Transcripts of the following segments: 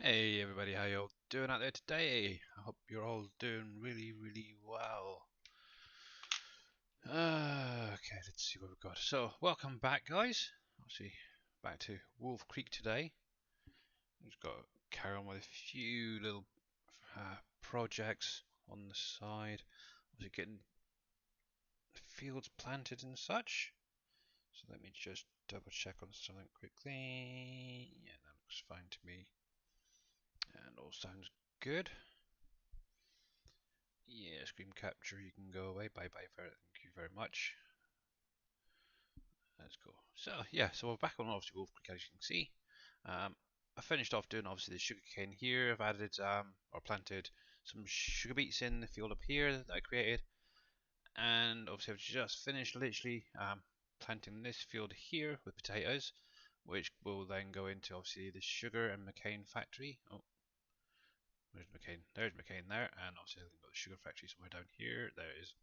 Hey everybody, how you all doing out there today? I hope you're all doing really well. Okay, let's see what we've got. So, welcome back guys. Obviously, back to WolfCreek today. Just got to carry on with a few little projects on the side. Obviously getting fields planted and such. So let me just double check on something quickly. Yeah, that looks fine to me. And all sounds good. Yeah, screen capture, you can go away. Bye bye, thank you very much. That's cool. So, yeah, so we're back on obviously WolfCreek as you can see. I finished off doing obviously the sugarcane here. I've added or planted some sugar beets in the field up here that I created. And obviously I've just finished literally planting this field here with potatoes, which will then go into obviously the sugar and McCain factory. Oh, there's McCain. There's McCain there, and obviously I've got the sugar factory somewhere down here. There it is.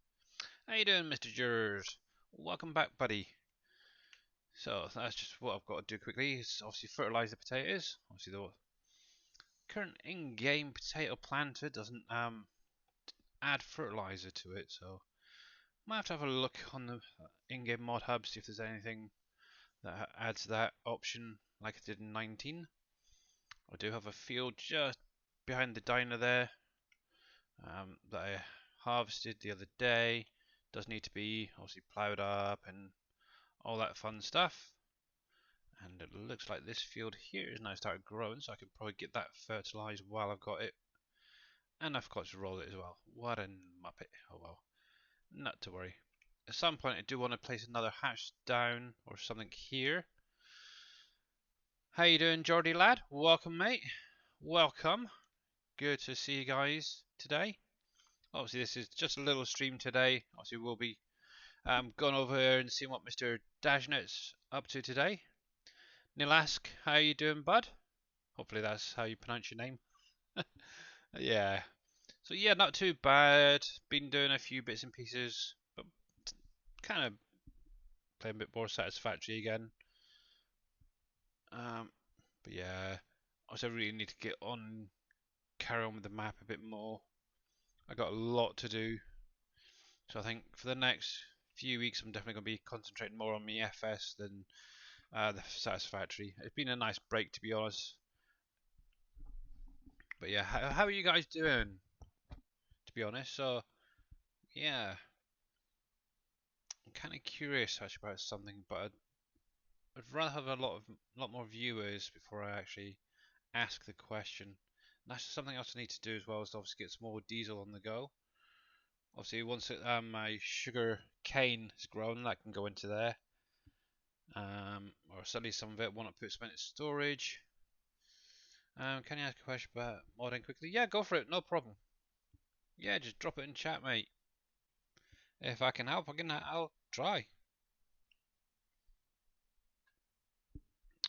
How you doing, Mr. Jers? Welcome back, buddy. So that's just what I've got to do quickly. Is obviously fertilise the potatoes. Obviously the current in-game potato planter doesn't add fertilizer to it, so might have to have a look on the in-game mod hub, see if there's anything that adds that option like I did in 19. I do have a field just behind the diner there that I harvested the other day. Does need to be obviously ploughed up and all that fun stuff. And it looks like this field here is now started growing, so I could probably get that fertilised while I've got it. And I forgot to roll it as well. What a muppet. Oh well. Not to worry. At some point I do want to place another hatch down or something here. How you doing, Geordie lad? Welcome, mate. Welcome. Good to see you guys today. Obviously this is just a little stream today. Obviously we'll be going over here and seeing what Mr. Dashnet's up to today. Nilask, how you doing, bud? Hopefully that's how you pronounce your name. Yeah. So yeah, not too bad. Been doing a few bits and pieces, but kind of playing a bit more satisfactory again. Um, but yeah, also really need to get on, carry on with the map a bit more. I got a lot to do, so I think for the next few weeks I'm definitely going to be concentrating more on my FS than the satisfactory. It's been a nice break to be honest. But yeah, how are you guys doing? To be honest, so yeah, I'm kind of curious actually about something, but I'd rather have a lot more viewers before I actually ask the question. And that's something else I need to do as well, is obviously get some more diesel on the go. Obviously, once my sugar cane is grown, that can go into there. Or certainly some of it. Want to put some into storage. Can you ask a question about modding quickly? Yeah, go for it. No problem. Yeah, just drop it in chat, mate. If I can help, I'll try.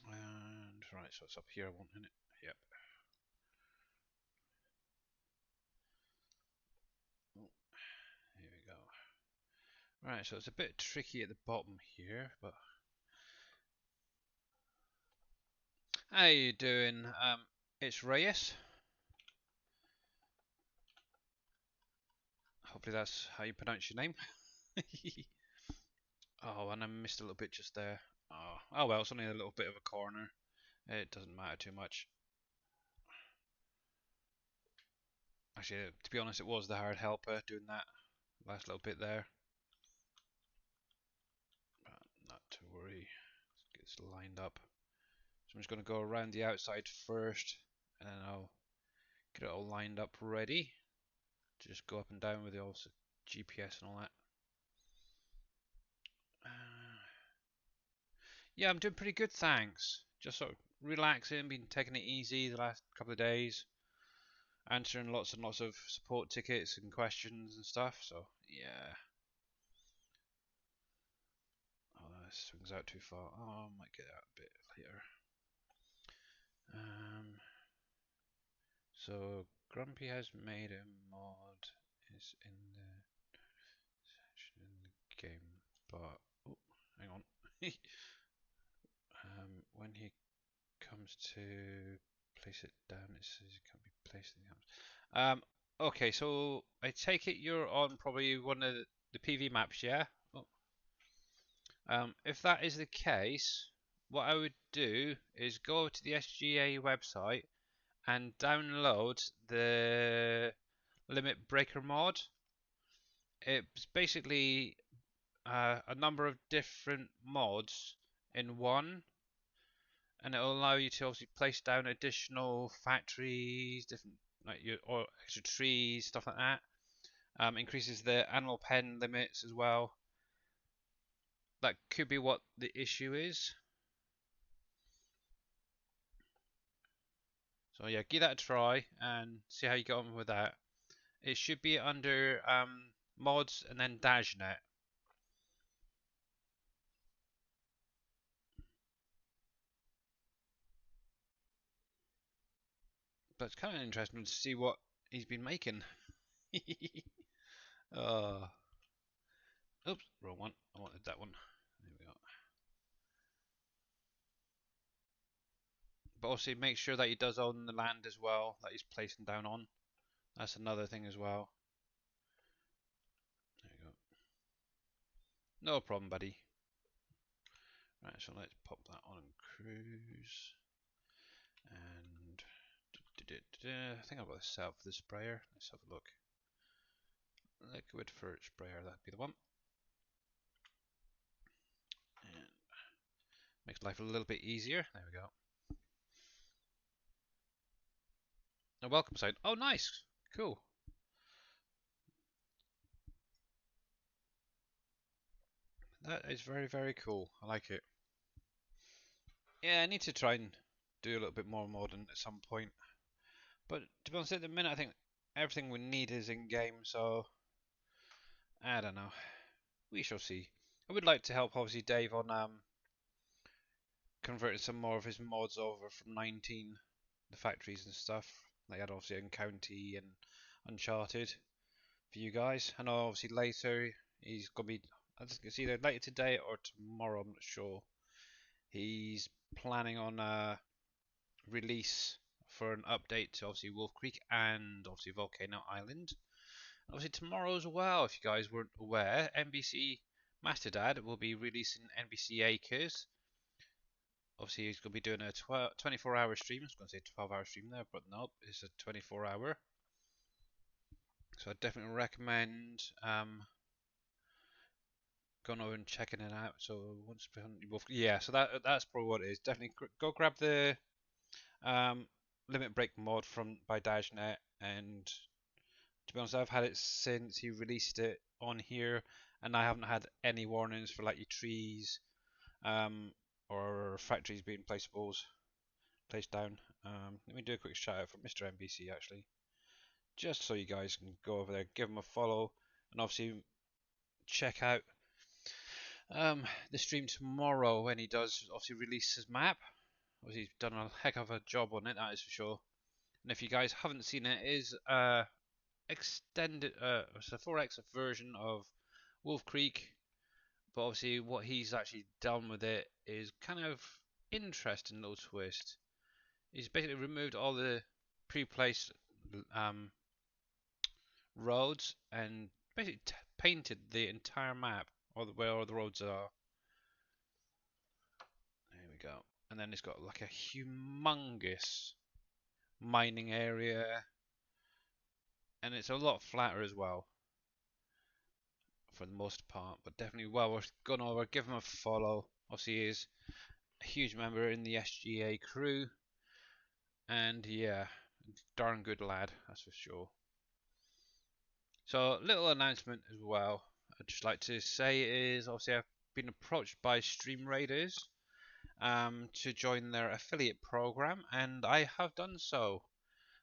And right, so it's up here. I want in it. Yep. Oh, here we go. Right, so it's a bit tricky at the bottom here, but how you doing? It's Reyes. Hopefully that's how you pronounce your name. Oh, and I missed a little bit just there. Oh well, it's only a little bit of a corner. It doesn't matter too much. Actually, to be honest, it was the hard helper doing that last little bit there. But not to worry. Let's get lined up. So I'm just going to go around the outside first, and then I'll get it all lined up ready to just go up and down with the also GPS and all that. Yeah, I'm doing pretty good, thanks. Just sort of relaxing, been taking it easy the last couple of days, answering lots and lots of support tickets and questions and stuff. So yeah. Oh, that swings out too far. Oh, I might get out a bit later. So Grumpy has made a mod. Is in the section in the game, but oh, hang on. When he comes to place it down. It says it can't be placed in the apps. Okay, so I take it you're on probably one of the PV maps, yeah? Oh. If that is the case, what I would do is go to the SGA website and download the limit breaker mod. It's basically a number of different mods in one, and it will allow you to obviously place down additional factories, different like your or extra trees, stuff like that. Increases the animal pen limits as well. That could be what the issue is. So yeah, give that a try and see how you get on with that. It should be under mods and then DashNet. But it's kind of interesting to see what he's been making. Oh. Oops, wrong one. I wanted that one. There we go. But also make sure that he does own the land as well that he's placing down on. That's another thing as well. There you go. No problem, buddy. Right, so let's pop that on cruise. And I think I've got this set up for the sprayer. Let's have a look. Liquid for sprayer, that'd be the one. And makes life a little bit easier. There we go. A welcome sign. Oh, nice. Cool. That is very, very cool. I like it. Yeah, I need to try and do a little bit more modern at some point. But to be honest, at the minute, I think everything we need is in game, so I don't know. We shall see. I would like to help, obviously, Dave on converting some more of his mods over from 19, the factories and stuff. They had obviously in County and Uncharted for you guys. I know obviously later he's gonna be. I think it's either later today or tomorrow. I'm not sure. He's planning on release for an update to obviously WolfCreek and obviously Volcano Island. Obviously tomorrow as well, if you guys weren't aware, NBC Master Dad will be releasing NBC Acres. Obviously he's going to be doing a 24-hour stream. I was going to say 12-hour stream there, but nope, it's a 24-hour. So I definitely recommend going over and checking it out. So once yeah, so that's probably what it is. Definitely go grab the limit break mod from by DashNet, and to be honest, I've had it since he released it on here, and I haven't had any warnings for like your trees um, or factories being placed down. Let me do a quick shout out for Mr. NBC actually, just so you guys can go over there, give him a follow, and obviously check out the stream tomorrow when he does obviously release his map. Obviously, he's done a heck of a job on it, that is for sure. And if you guys haven't seen it, it is extended, it's a 4x version of WolfCreek, but obviously what he's actually done with it is kind of interesting little twist. He's basically removed all the pre-placed um, roads and basically painted the entire map, where all the roads are. There we go. And then it's got like a humongous mining area, and it's a lot flatter as well for the most part, but definitely well worth going over. Give him a follow. Obviously, he is a huge member in the SGA crew, and yeah, darn good lad, that's for sure. So, little announcement as well. I'd just like to say is obviously I've been approached by Stream Raiders to join their affiliate program, and I have done so.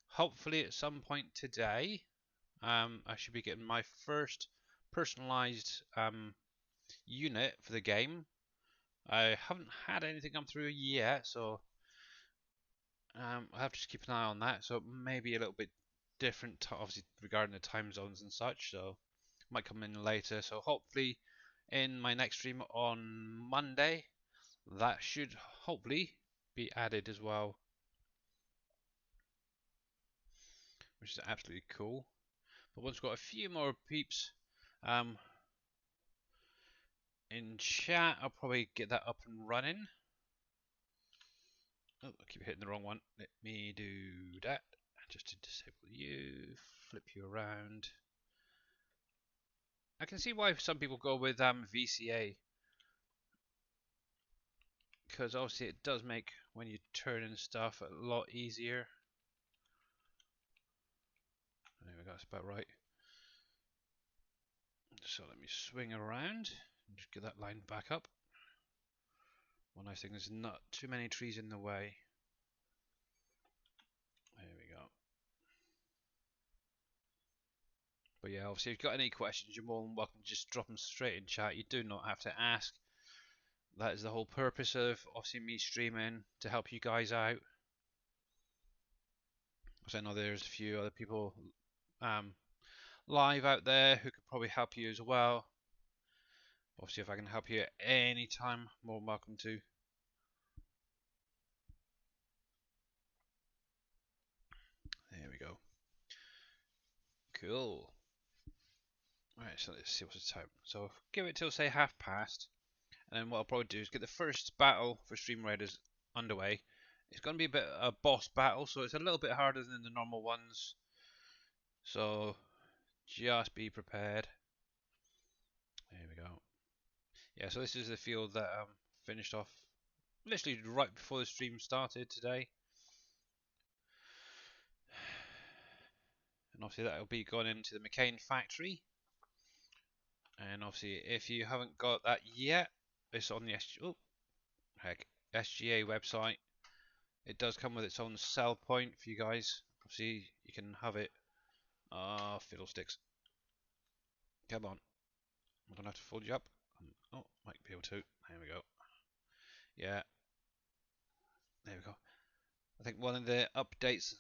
Hopefully, at some point today, I should be getting my first personalized unit for the game. I haven't had anything come through yet, so I have to just keep an eye on that. So maybe a little bit different, obviously regarding the time zones and such. So might come in later. So hopefully in my next stream on Monday, that should hopefully be added as well. which is absolutely cool. But once we've got a few more peeps um, in chat, I'll probably get that up and running. Oh, I keep hitting the wrong one. Let me do that. Just to disable you, flip you around. I can see why some people go with VCA, because obviously it does make when you turn in stuff a lot easier. There we go, that's about right. So let me swing around and just get that line back up. One nice thing, there's not too many trees in the way. There we go. But yeah, obviously if you've got any questions, you're more than welcome to just drop them straight in chat. You do not have to ask. That is the whole purpose of obviously me streaming, to help you guys out. Because I know there's a few other people live out there who could probably help you as well. Obviously if I can help you at any time, more than welcome to. There we go. Cool. Alright, so let's see what's the time. So give it till say past, and then what I'll probably do is get the first battle for Stream Raiders underway. It's going to be a bit of a boss battle, so it's a little bit harder than the normal ones. So just be prepared. There we go. Yeah, so this is the field that finished off literally right before the stream started today. And obviously that will be going into the McCain factory. And obviously if you haven't got that yet, it's on the SGA website. It does come with its own sell point for you guys. Obviously you can have it. Fiddlesticks. Come on. I'm gonna have to fold you up. Oh, might be able to. There we go. Yeah. There we go. I think one of the updates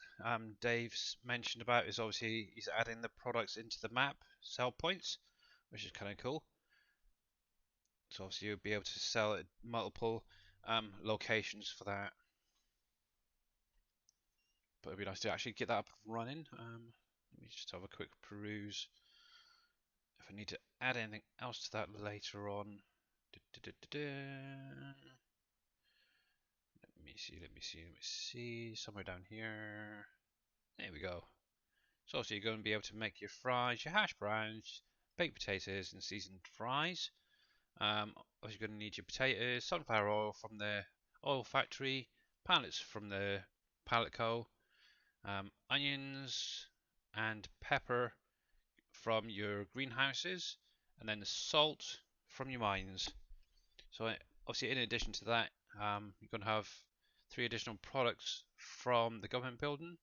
Dave's mentioned about is obviously he's adding the products into the map sell points, which is kind of cool. So obviously you'll be able to sell at multiple locations for that. But it'd be nice to actually get that up and running. Let me just have a quick peruse if I need to add anything else to that later on. Let me see. Somewhere down here. There we go. So obviously you're going to be able to make your fries, your hash browns, baked potatoes and seasoned fries. Obviously you're going to need your potatoes, sunflower oil from the oil factory, pallets from the pallet co, onions and pepper from your greenhouses, and then the salt from your mines. So obviously in addition to that, you're going to have 3 additional products from the government building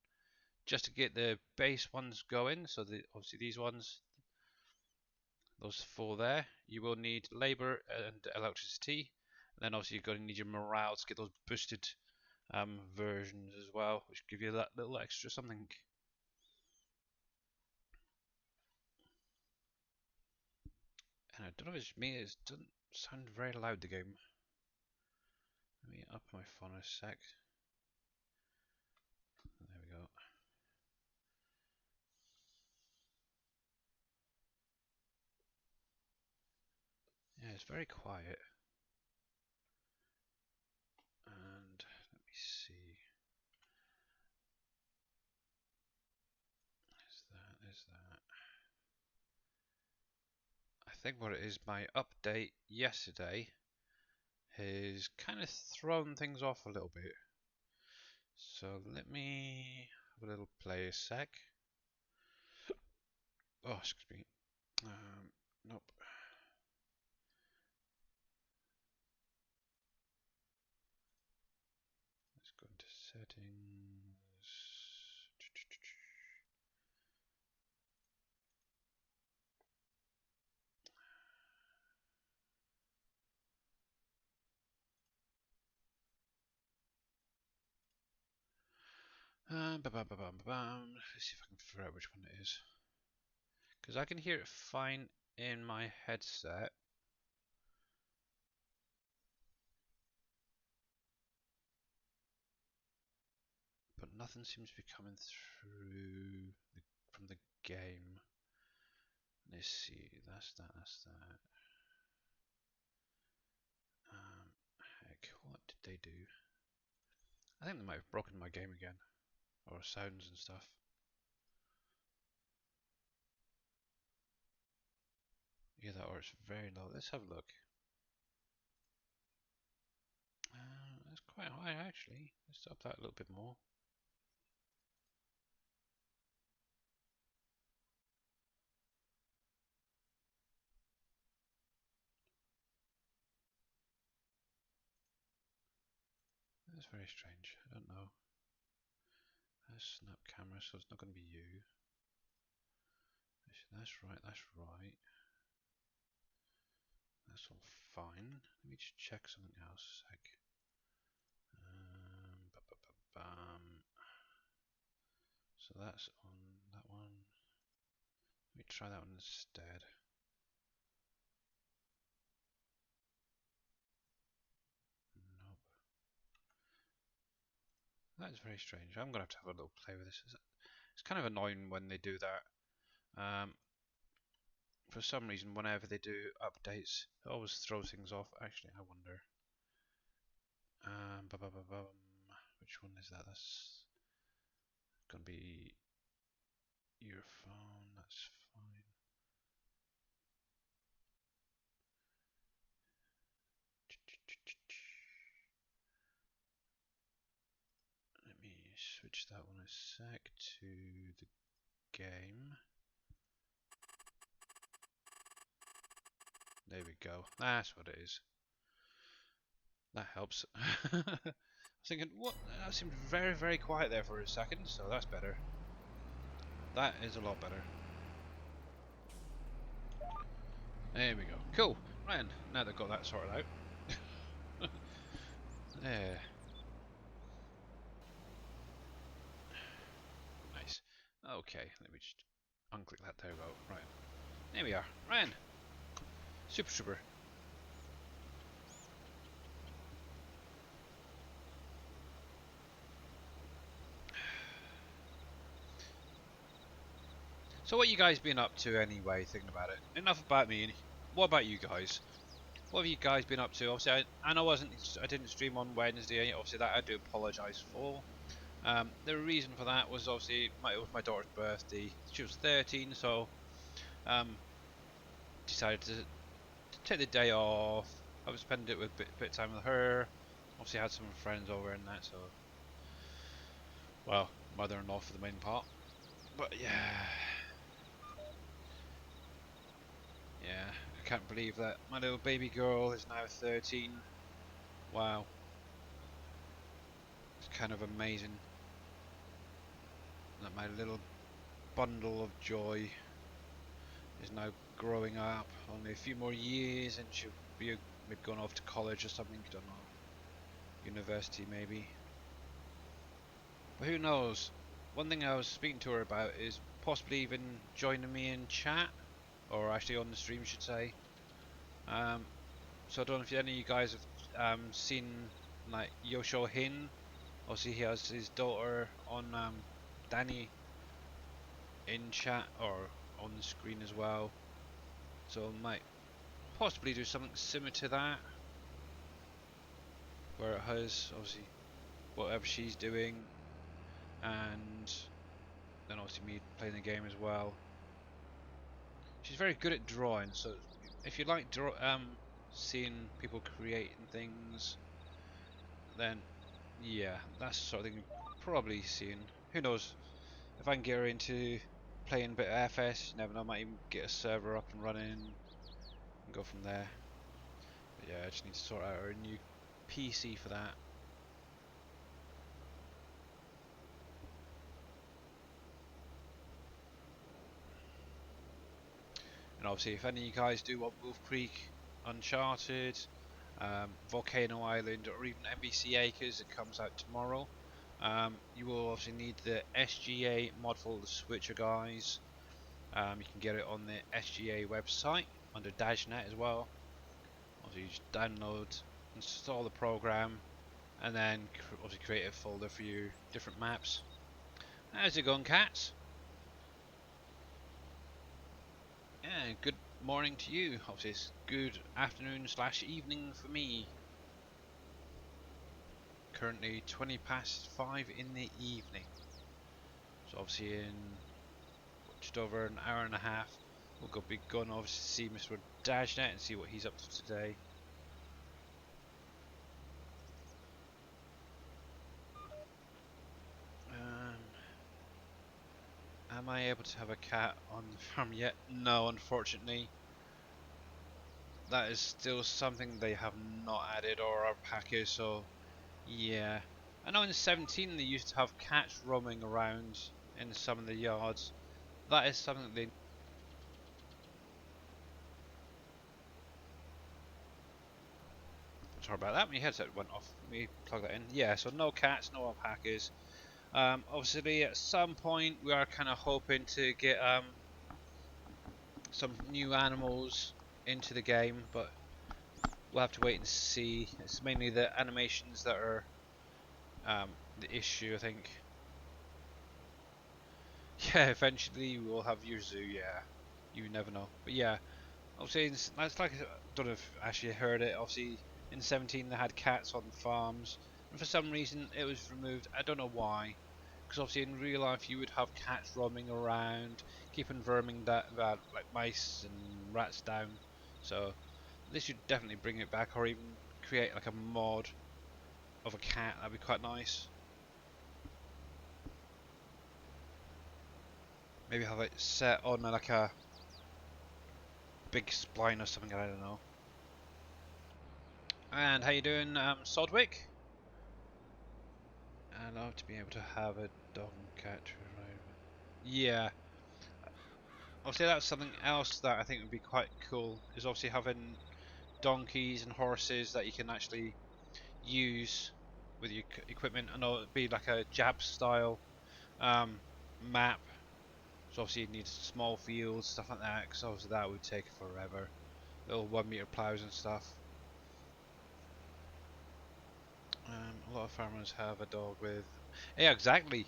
just to get the base ones going. So obviously these ones, those 4 there, you will need labour and electricity, and then obviously you're going to need your morale to get those boosted versions as well, which give you that little extra something. And I don't know if it's me, it doesn't sound very loud, the game. Let me up my phone a sec. There we go. Yeah, it's very quiet. And let me see. There's that. I think what it is, my update yesterday has kind of thrown things off a little bit. So let me have a little play a sec. Oh, excuse me. Nope. Let's go into settings. Let's see if I can figure out which one it is. Because I can hear it fine in my headset. But nothing seems to be coming through from the game. Let's see, that's that, that's that. Heck, what did they do? I think they might have broken my game again, or sounds and stuff. Yeah, that or it's very low. Let's have a look. That's quite high actually. Let's up that a little bit more. That's very strange. I don't know. Snap camera, so it's not going to be you. That's right, that's right. That's all fine. Let me just check something else a sec. So that's on that one. Let me try that one instead. Nope. That is very strange. I'm going to have a little play with this. It's kind of annoying when they do that. For some reason, whenever they do updates, it always throws things off. Actually, I wonder. Which one is that? That's going to be your phone. That's fine. Let me switch that one a sec to the game. There we go. That's what it is. That helps. I was thinking, what? That seemed very, very quiet there for a second, so that's better. That is a lot better. There we go. Cool. Right, now they've got that sorted out. There. Nice. Okay, let me just unclick that there. Go. Right. There we are. Ryan. Super. So what you guys been up to anyway, thinking about it? Enough about me. What about you guys? What have you guys been up to? Obviously, I know I didn't stream on Wednesday. Obviously, that I do apologise for. The reason for that was obviously it was my daughter's birthday. She was 13, so decided to take the day off. I was spending it with a bit of time with her. Obviously, I had some friends over and that. So, well, mother-in-law for the main part. But yeah. Yeah, I can't believe that my little baby girl is now 13. Wow. It's kind of amazing that my little bundle of joy is now growing up. Only a few more years and she'll be going off to college or something, I don't know. University maybe. But who knows? One thing I was speaking to her about is possibly even joining me in chat, or actually on the stream, should say. So I don't know if any of you guys have seen like Yosho Hin. Obviously, he has his daughter on Danny in chat or on the screen as well. So I might possibly do something similar to that, where it has obviously whatever she's doing, and then obviously me playing the game as well. She's very good at drawing, so if you like seeing people creating things, then yeah, that's the sort of thing you're probably seeing. Who knows? If I can get her into playing a bit of FS, you never know, I might even get a server up and running and go from there. But yeah, I just need to sort out a new PC for that. And obviously, if any of you guys do want WolfCreek, Uncharted, Volcano Island, or even NBC Acres, it comes out tomorrow. You will obviously need the SGA mod for the Switcher guys. You can get it on the SGA website under DashNet as well. Obviously, you just download, install the program, and then obviously create a folder for your different maps. How's it going, cats? Yeah, good morning to you. Obviously, it's good afternoon slash evening for me. Currently 20 past 5 in the evening. So obviously in just over an hour and a half, we'll be going obviously to see Mr. Dajnet and see what he's up to today. Am I able to have a cat on the farm yet? No, unfortunately. That is still something they have not added or our package, so yeah. I know in 17 they used to have cats roaming around in some of the yards. That is something that they... Sorry about that, my headset went off. Let me plug that in. Yeah, so no cats, no alpacas. Obviously at some point we are kind of hoping to get some new animals into the game, but we'll have to wait and see. It's mainly the animations that are the issue, I think. Yeah, eventually we'll have your zoo, yeah. You never know. But yeah, obviously, it's like, I don't know if you actually heard it, obviously in 17 they had cats on farms, and for some reason it was removed, I don't know why. Because obviously in real life you would have cats roaming around, keeping vermin that like mice and rats down. So they should definitely bring it back, or even create like a mod of a cat, that'd be quite nice. Maybe have it set on like a big spline or something, I don't know. And how you doing, Sodwick? I'd love to be able to have a dog and cat to ride with. Yeah, obviously that's something else that I think would be quite cool, is obviously having donkeys and horses that you can actually use with your equipment. I know it'd be like a Jab style um, map, so obviously you need small fields, stuff like that, because obviously that would take forever. Little 1 meter plows and stuff. A lot of farmers have a dog with... Yeah, exactly.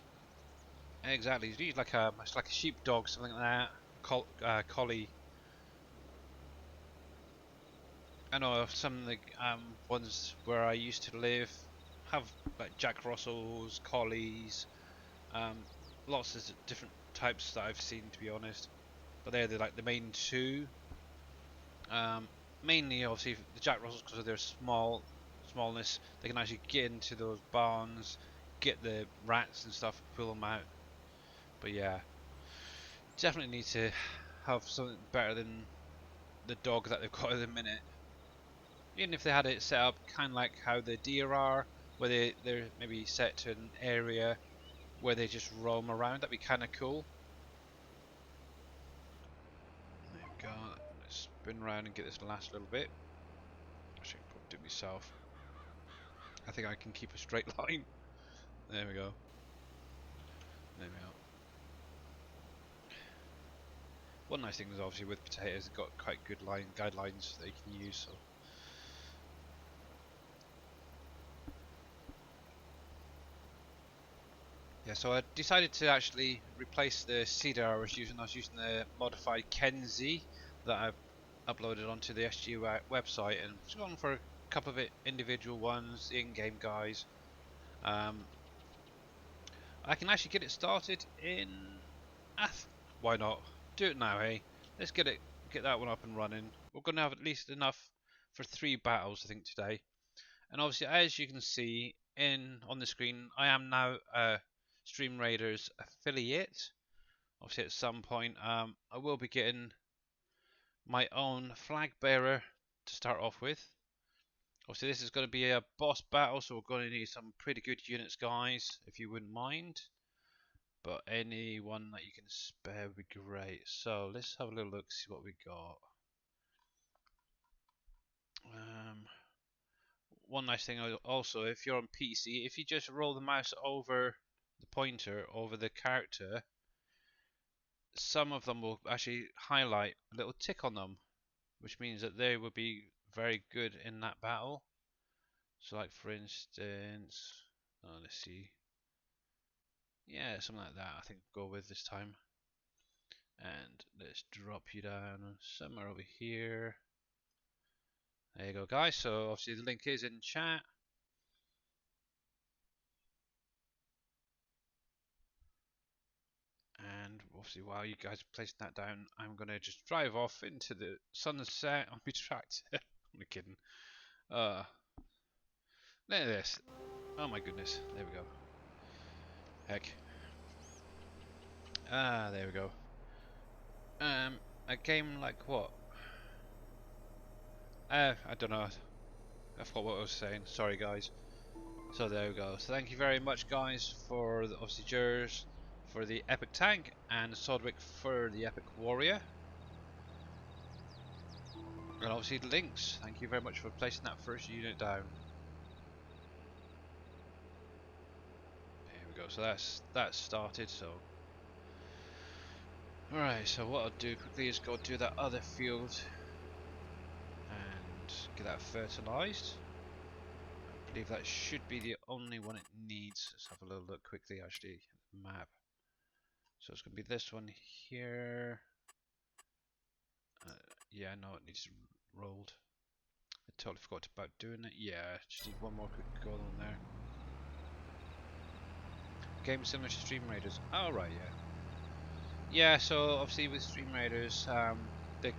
Exactly. It's like a sheepdog, something like that. Collie. I know some of the ones where I used to live have like Jack Russells, collies, um, lots of different types that I've seen, to be honest. But they're like the main two. Um, Mainly, obviously, the Jack Russells because of their smallness. They can actually get into those barns, get the rats and stuff, pull them out. But yeah, definitely need to have something better than the dog that they've got at the minute. Even if they had it set up kind of like how the deer are, where they're maybe set to an area where they just roam around, that'd be kind of cool. There we go. Let's spin around and get this last little bit. Actually, I can probably do it myself. I think I can keep a straight line. There we go. There we go. One nice thing is obviously with potatoes, they've got quite good guidelines that you can use. So yeah, so I decided to actually replace the cedar I was using. I was using the modified Kenzie that I've uploaded onto the SG website, and just gone for a couple of individual ones, in-game guys. Um, I can actually get it started in. Why not? Do it now, hey? Let's get that one up and running. We're going to have at least enough for 3 battles, I think, today. And obviously, as you can see in on the screen, I am now a Stream Raiders affiliate. Obviously, at some point, I will be getting my own flag bearer to start off with. Obviously, this is going to be a boss battle, so we're going to need some pretty good units, guys, if you wouldn't mind. But anyone that you can spare would be great. So let's have a little look, see what we got. Um, One nice thing also, if you're on PC, if you just roll the mouse over the pointer over the character, some of them will actually highlight a little tick on them, which means that they would be very good in that battle. So like for instance, let's see. Yeah, something like that I think we'll go with this time. And let's drop you down somewhere over here. There you go, guys. So obviously the link is in chat. And obviously while you guys are placing that down, I'm going to just drive off into the sunset on my tractor. I'm kidding. Look at this. Oh my goodness. There we go. Heck. There we go. A game like what? I don't know. I forgot what I was saying. Sorry, guys. So there we go. So thank you very much, guys, for obviously Jers for the epic tank and Sodwick for the epic warrior. And obviously the links. Thank you very much for placing that first unit down. There we go. So that's started. So alright. So what I'll do quickly is go do that other field and get that fertilized. I believe that should be the only one it needs. Let's have a little look quickly. Actually, map. So it's going to be this one here. Yeah, no, it needs rolled. I totally forgot about doing it. Yeah, just need one more quick go on there. Game similar to Stream Raiders. Oh, right, yeah. Yeah, so obviously with Stream Raiders, they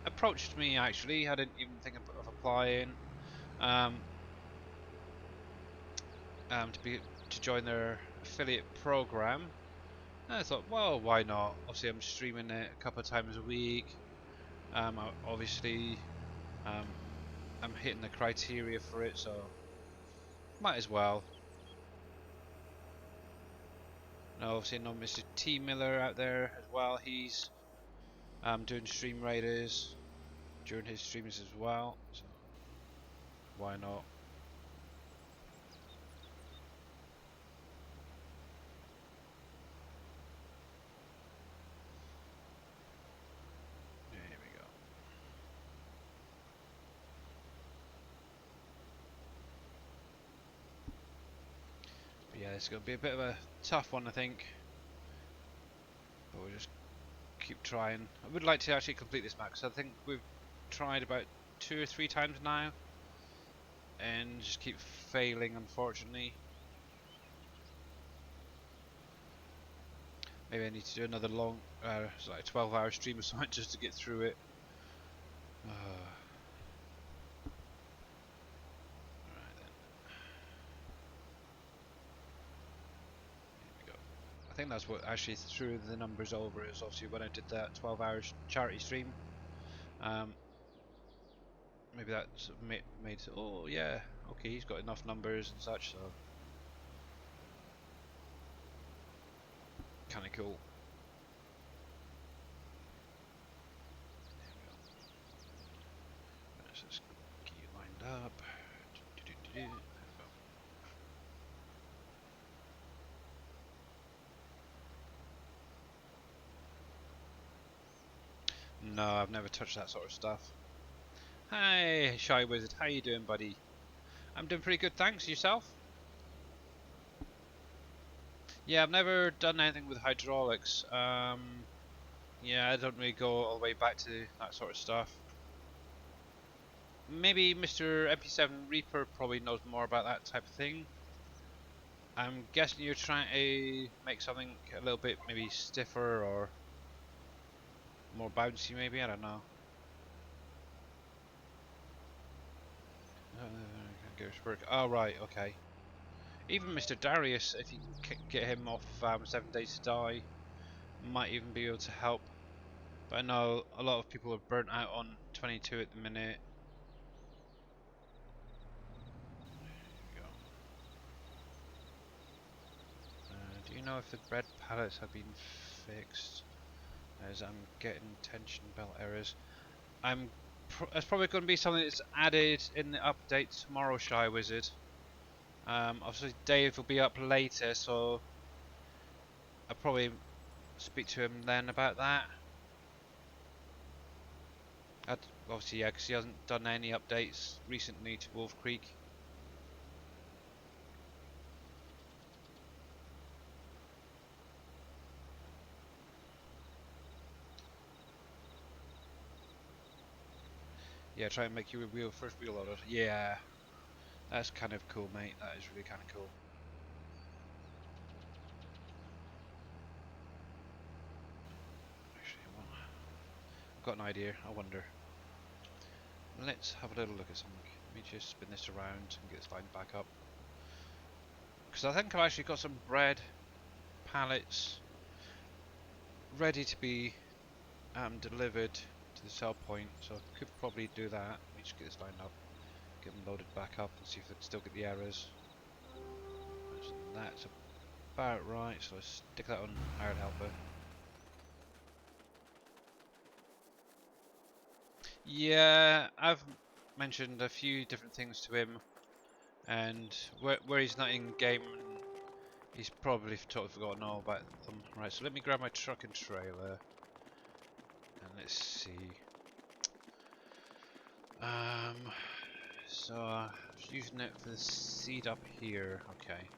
approached me actually. I didn't even think of applying to join their affiliate program. And I thought, well, why not? Obviously, I'm streaming it a couple of times a week. Obviously, I'm hitting the criteria for it, so might as well. And obviously, know Mr. T Miller out there as well. He's doing Stream Raiders during his streams as well, so why not? There we go. But yeah, it's going to be a bit of a tough one, I think. But we'll just keep trying. I would like to actually complete this map, because I think we've tried about 2 or 3 times now, and just keep failing, unfortunately. Maybe I need to do another long, like 12-hour stream or something just to get through it. Right then. Here we go. I think that's what actually threw the numbers over, is obviously when I did that 12 hours charity stream. Maybe that sort of made oh yeah, okay, he's got enough numbers and such, so kind of cool. There we go. Let's just get you lined up. There we go. No, I've never touched that sort of stuff. Hi, Shy Wizard, how you doing, buddy? I'm doing pretty good, thanks. Yourself? Yeah, I've never done anything with hydraulics. Yeah, I don't really go all the way back to that sort of stuff. Maybe Mr. MP7 Reaper probably knows more about that type of thing. I'm guessing you're trying to make something a little bit maybe stiffer or more bouncy, maybe, I don't know. Oh, right, okay. Even Mr. Darius, if you can get him off 7 Days to Die, might even be able to help. But I know a lot of people are burnt out on 22 at the minute. There we go. Do you know if the bread pallets have been fixed? As I'm getting tension belt errors. It's probably going to be something that's added in the update tomorrow, Shy Wizard. Obviously Dave will be up later, so I'll probably speak to him then about that. Obviously, yeah, because he hasn't done any updates recently to WolfCreek. Yeah, try and make your wheel first wheel loaded. Yeah, that's kind of cool, mate. That is really kind of cool. Actually, I've got an idea. I wonder. Let's have a little look at something. Let me just spin this around and get this line back up. Because I think I've actually got some bread pallets ready to be delivered to the sell point, so I could probably do that. Let me just get this lined up, get them loaded back up and see if I can still get the errors. That's about right, so let's stick that on hired helper. Yeah, I've mentioned a few different things to him, and where he's not in game, he's probably totally forgotten all about them. Right, so let me grab my truck and trailer, and let's see. So I was using it for the seed up here. Okay.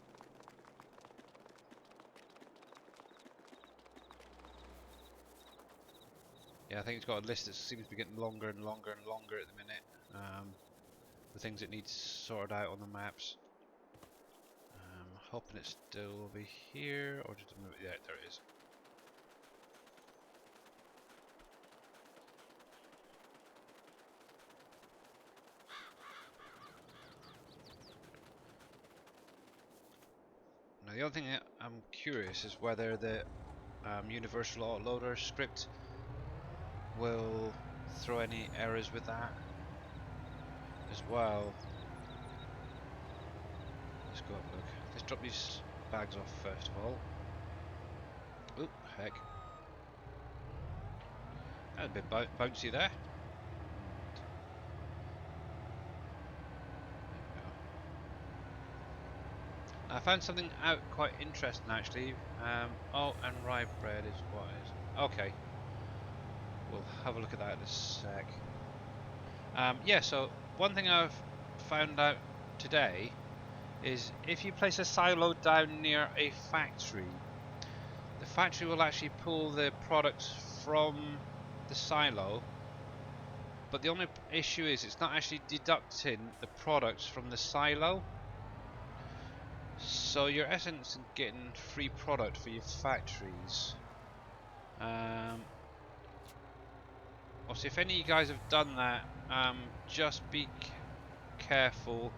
Yeah, I think it's got a list that seems to be getting longer and longer and longer at the minute. The things it needs sorted out on the maps. Hoping it's still over here, or did it move? Yeah, there it is. Now the other thing I'm curious is whether the universal autoloader script will throw any errors with that as well. Let's go have a look. Let's drop these bags off first of all. Oop, heck. That a bit bouncy there. I found something out quite interesting actually. Oh, and rye bread is what is. Okay. We'll have a look at that in a sec. Yeah, so one thing I've found out today is if you place a silo down near a factory, the factory will actually pull the products from the silo, but the only issue is it's not actually deducting the products from the silo. So you're essentially getting free product for your factories. Obviously, if any of you guys have done that, just be careful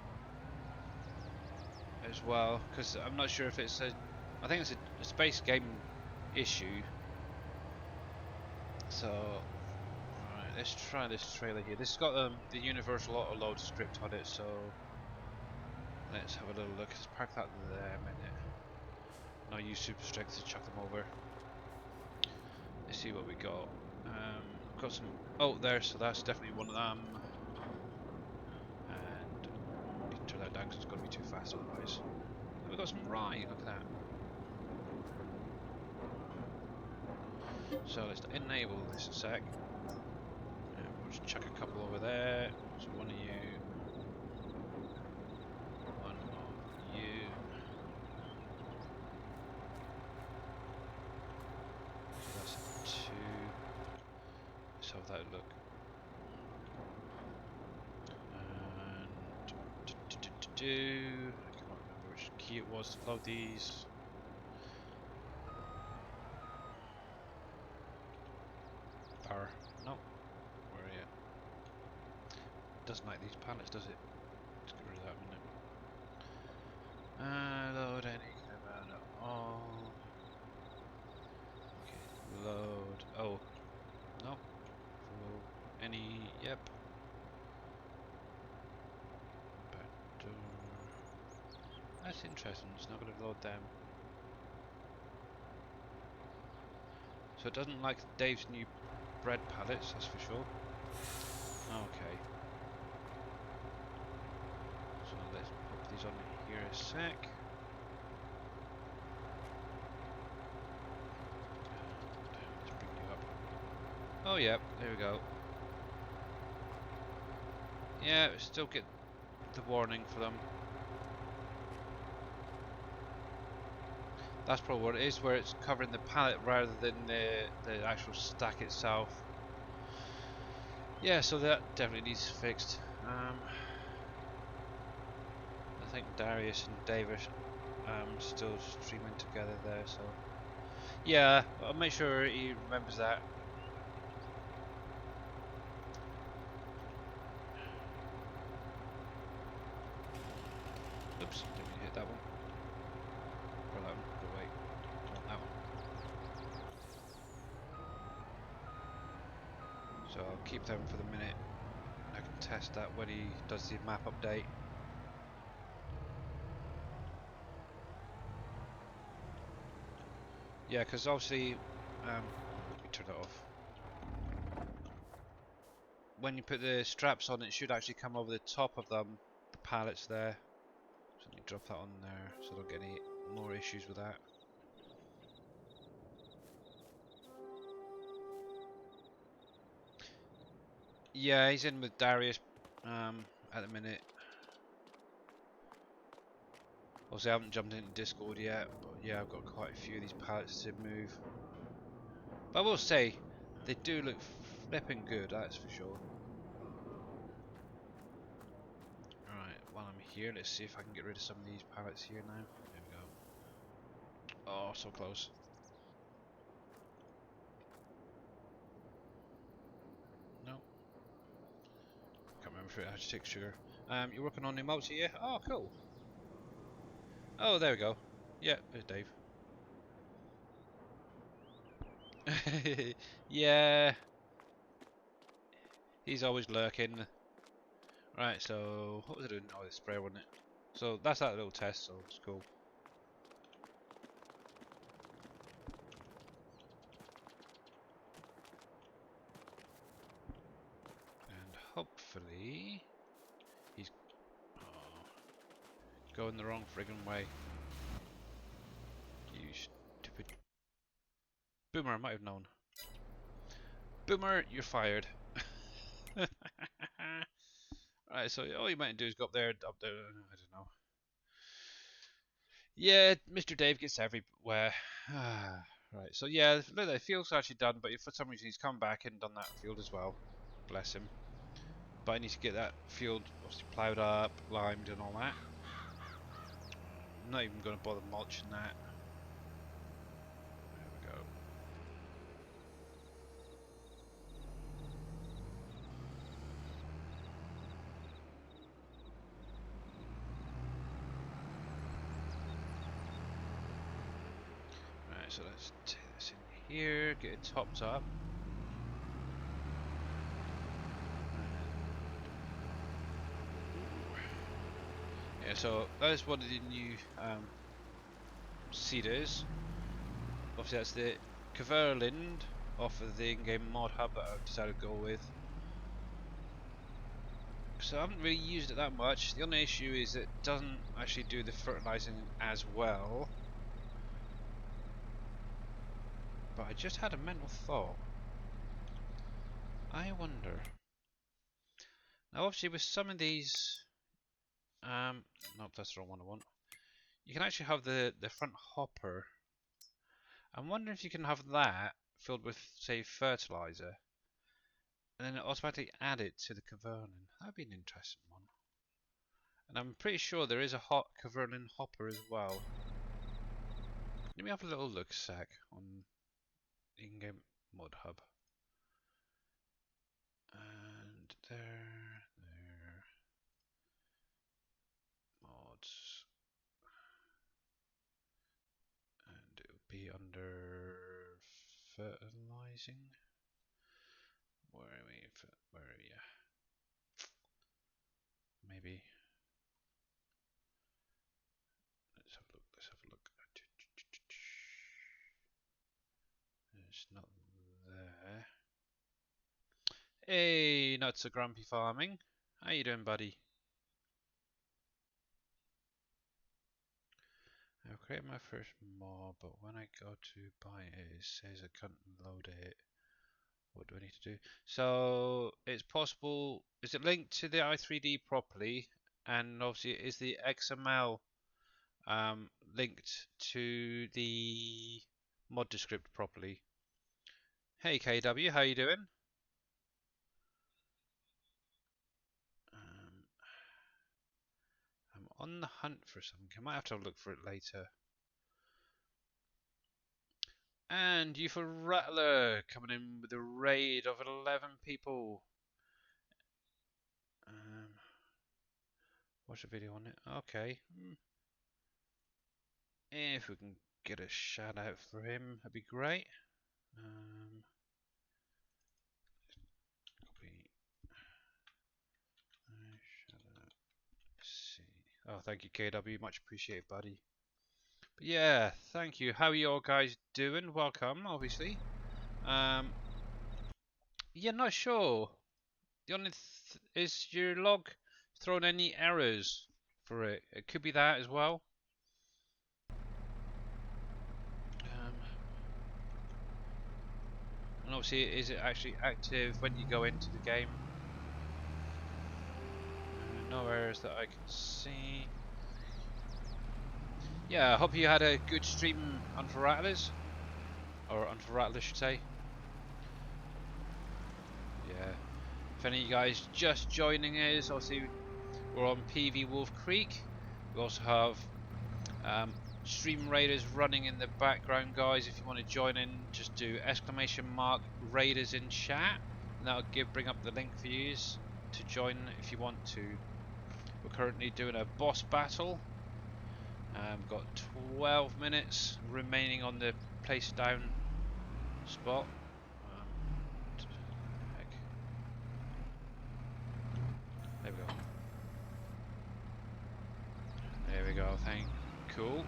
as well, because I'm not sure if it's a. I think it's a space game issue. So, alright, let's try this trailer here. This has got the universal auto load script on it, so let's have a little look. Let's park that there a minute. No use super strength to chuck them over. Let's see what we got. Got some. Oh, there. So that's definitely one of them. And we can turn that down because it's going to be too fast otherwise. And we got some rye. Look at that. So let's enable this a sec. And we'll just chuck a couple over there. So one of you. One of you. So that's two. Let's have that look. And I can't remember which key it was to load these. Power. No. Where are you? Doesn't like these pallets, does it? Let's get rid of that a minute. Load any command at all. Okay. Load. Oh. No. Full. Any. Yep. Back door. That's interesting. It's not going to load them. So it doesn't like Dave's new bread pallets, that's for sure. Okay. So let's pop these on here a sec. Let's bring you up. Oh yeah, there we go. Yeah, still get the warning for them. That's probably what it is, where it's covering the pallet rather than the actual stack itself. Yeah, so that definitely needs fixed. I think Darius and Dave are still streaming together there, so yeah, I'll make sure he remembers that. Oops, didn't mean to hit that one. Or that one. Go away. Don't want that one. So I'll keep that one for the minute. I can test that when he does the map update. Yeah, because obviously, let me turn that off. When you put the straps on, it should actually come over the top of them, the pallets there. So let me drop that on there so I don't get any more issues with that. Yeah, he's in with Darius at the minute. Obviously, I haven't jumped into Discord yet, but yeah, I've got quite a few of these pallets to move. But I will say, they do look flipping good, that's for sure. Alright, while I'm here, let's see if I can get rid of some of these pallets here now. There we go. Oh, so close. No. Can't remember if it actually takes sugar. You're working on the multi, yeah? Oh, cool. Oh, there we go. Yeah, there's Dave. Yeah, he's always lurking. Right, so what was I doing? Oh, the spray, wasn't it? So that's that little test, so it's cool. And hopefully he's going the wrong friggin' way. You stupid boomer! I might have known. Boomer, you're fired. Right, so all you might do is go up there, I don't know. Yeah, Mr. Dave gets everywhere. Right, so yeah, look, the field's actually done, but for some reason he's come back and done that field as well. Bless him. But I need to get that field obviously ploughed up, limed and all that. I'm not even going to bother mulching that. There we go. Right, so let's take this in here, get it topped up. Yeah, so that is one of the new seeders. Obviously that's the Kverlind off of the in-game mod hub that I've decided to go with. So I haven't really used it that much. The only issue is it doesn't actually do the fertilizing as well. But I just had a mental thought. I wonder. Now obviously with some of these nope, that's the wrong one I want. You can actually have the front hopper. I'm wondering if you can have that filled with, say, fertilizer, and then automatically add it to the Kverlin. That'd be an interesting one. And I'm pretty sure there is a hot Kverlin hopper as well. Let me have a little look a sec on in-game mod hub. And there, mods, and it'll be under fertilizing. Where are we? Where are you? Maybe. Let's have a look. Let's have a look. It's not there. Hey, Nuts of Grumpy Farming. How you doing, buddy? I've created my first mob, but when I go to buy it, it says I can't load it. What do I need to do? So it's possible. Is it linked to the i3D properly? And obviously, is the XML linked to the mod descript properly? Hey KW, how you doing? On the hunt for something. I might have to look for it later. And UFO Rattler coming in with a raid of 11 people. Watch a video on it. Okay. If we can get a shout out for him, that'd be great. Copy. Shout out. See. Oh, thank you, KW. Much appreciated, buddy. But yeah, thank you. How are you all guys doing? Welcome, obviously. Yeah, not sure. The only is your log throwing any errors for it? It could be that as well. And obviously, is it actually active when you go into the game? No errors that I can see. Yeah, I hope you had a good stream on for Rattlers. Or on for Rattlers, I should say. Yeah. If any of you guys just joining us, obviously we're on PV WolfCreek. We also have Stream Raiders running in the background, guys. If you want to join in, just do !Raiders in chat, and that'll bring up the link for you to join if you want to. We're currently doing a boss battle. Got 12 minutes remaining on the place down spot. Heck. There we go. There we go. Cool.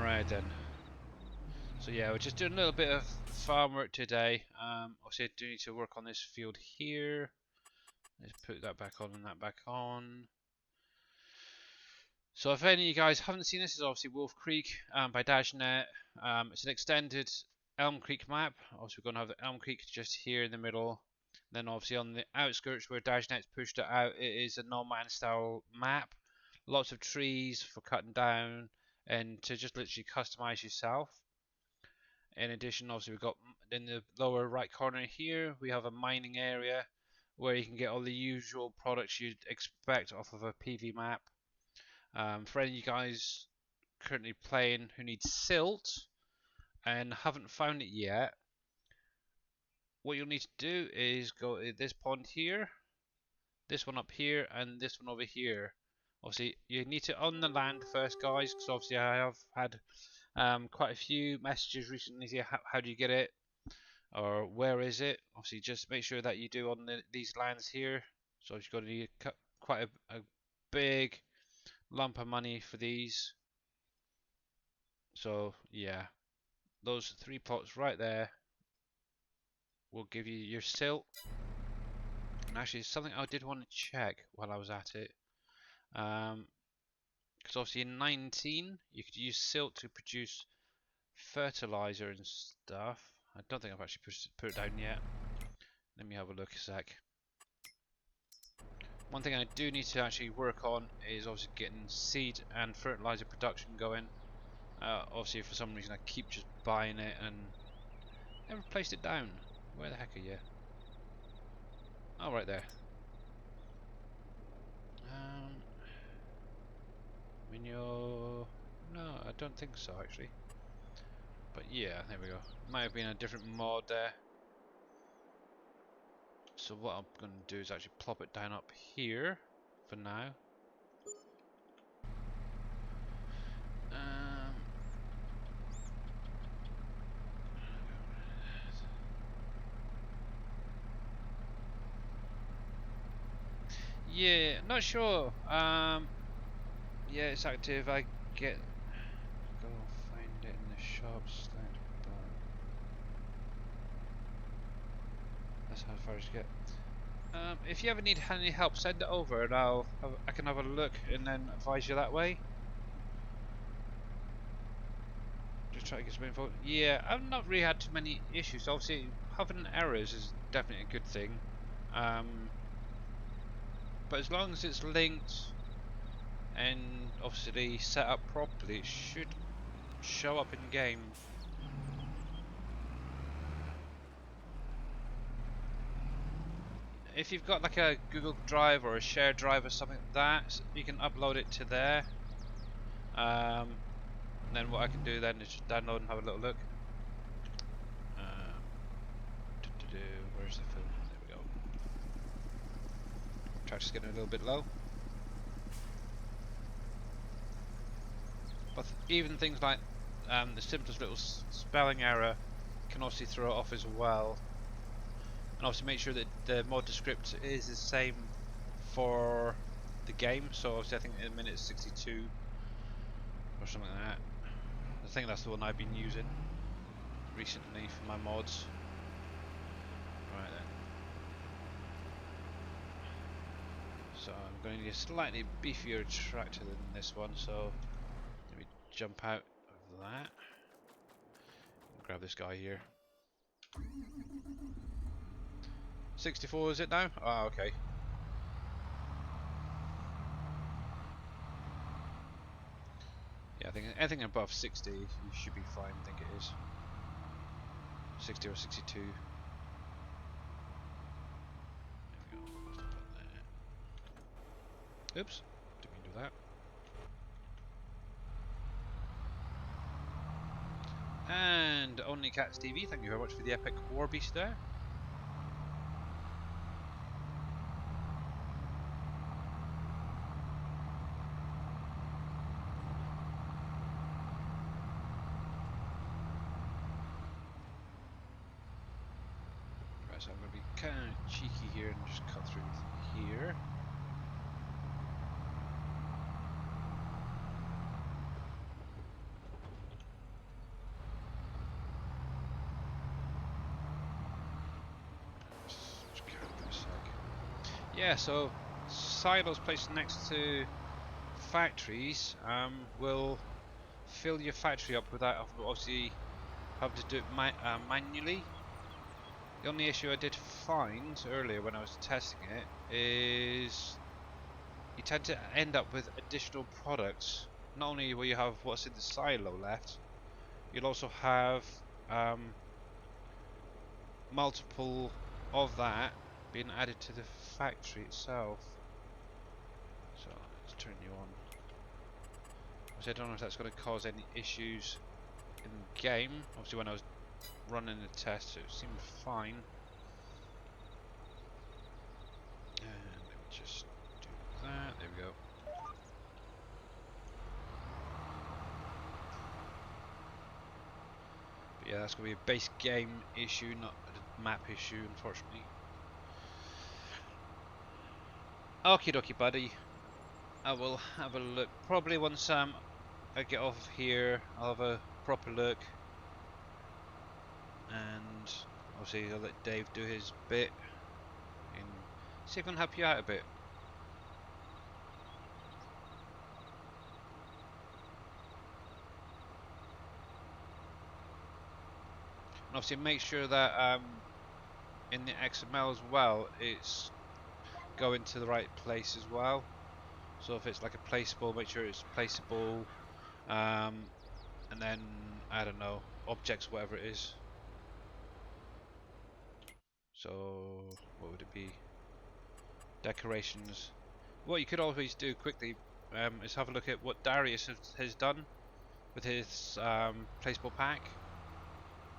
Right then. So yeah, we're just doing a little bit of farm work today. Obviously, I do need to work on this field here. Let's put that back on and that back on. So if any of you guys haven't seen this, is obviously WolfCreek by Dashnet. It's an extended Elm Creek map. Obviously, we're going to have the Elm Creek just here in the middle. Then obviously on the outskirts where Dashnet's pushed it out, it is a No Man's style map. Lots of trees for cutting down and to just literally customize yourself. In addition, obviously we've got in the lower right corner here, we have a mining area where you can get all the usual products you'd expect off of a PV map. For any of you guys currently playing who need silt and haven't found it yet, what you'll need to do is go to this pond here, this one up here, and this one over here. Obviously, you need to own the land first, guys, because obviously I have had quite a few messages recently. How do you get it, or where is it? Obviously, just make sure that you do on these lands here. So you've got to need quite a big lump of money for these. So yeah, those 3 plots right there will give you your silt. And actually, something I did want to check while I was at it, because obviously in 19 you could use silt to produce fertilizer and stuff. I don't think I've actually put it down yet. Let me have a look a sec. One thing I do need to actually work on is obviously getting seed and fertilizer production going. Obviously for some reason I keep just buying it and never placed it down. Where the heck are you? Oh, right there. Minyo... No, I don't think so actually. But yeah, there we go. Might have been a different mod there. So what I'm going to do is actually plop it down up here for now. Yeah, not sure. Yeah, it's active. I go find it in the shops. That's how far as you get. If you ever need any help, send it over, and I can have a look and then advise you that way. Just try to get some info. Yeah, I've not really had too many issues. Obviously, having errors is definitely a good thing. But as long as it's linked and obviously set up properly, it should show up in game. if you've got like a Google Drive or a shared drive or something like that, you can upload it to there. And then what I can do then is just download and have a little look. Where's the film? There we go. Tractor's getting a little bit low. But even things like the simplest little spelling error can obviously throw it off as well. And obviously make sure that the mod descript is the same for the game. So obviously I think in a minute 62 or something like that. I think that's the one I've been using recently for my mods. Right then. So I'm going to need a slightly beefier tractor than this one, so let me jump out of that. Grab this guy here. 64 is it now? Ah, okay. Yeah, I think anything above 60 you should be fine, I think it is. 60 or 62. There we go. Oops, didn't mean to do that. And Only Cats TV, thank you very much for the epic war beast there. Right, so I'm going to be kind of cheeky here and just cut through here. Yeah, so silos placed next to factories will fill your factory up without obviously having to do it manually. The only issue I did find earlier when I was testing it is you tend to end up with additional products. Not only will you have what's in the silo left, you'll also have multiple of that being added to the factory itself. So let's turn you on. I don't know if that's going to cause any issues in the game. Obviously when I was running the test it seemed fine. And let me just do that. There we go. But yeah, that's going to be a base game issue, not a map issue, unfortunately. Okie dokie, buddy. I will have a look. Probably once I get off of here, I'll have a proper look. And obviously I'll let Dave do his bit and see if I can help you out a bit. And obviously make sure that in the XML as well it's going to the right place as well. So if it's like a placeable, make sure it's placeable, and then I don't know, objects, whatever it is. So what would it be? Decorations. What you could always do quickly is have a look at what Darius has done with his placeable pack,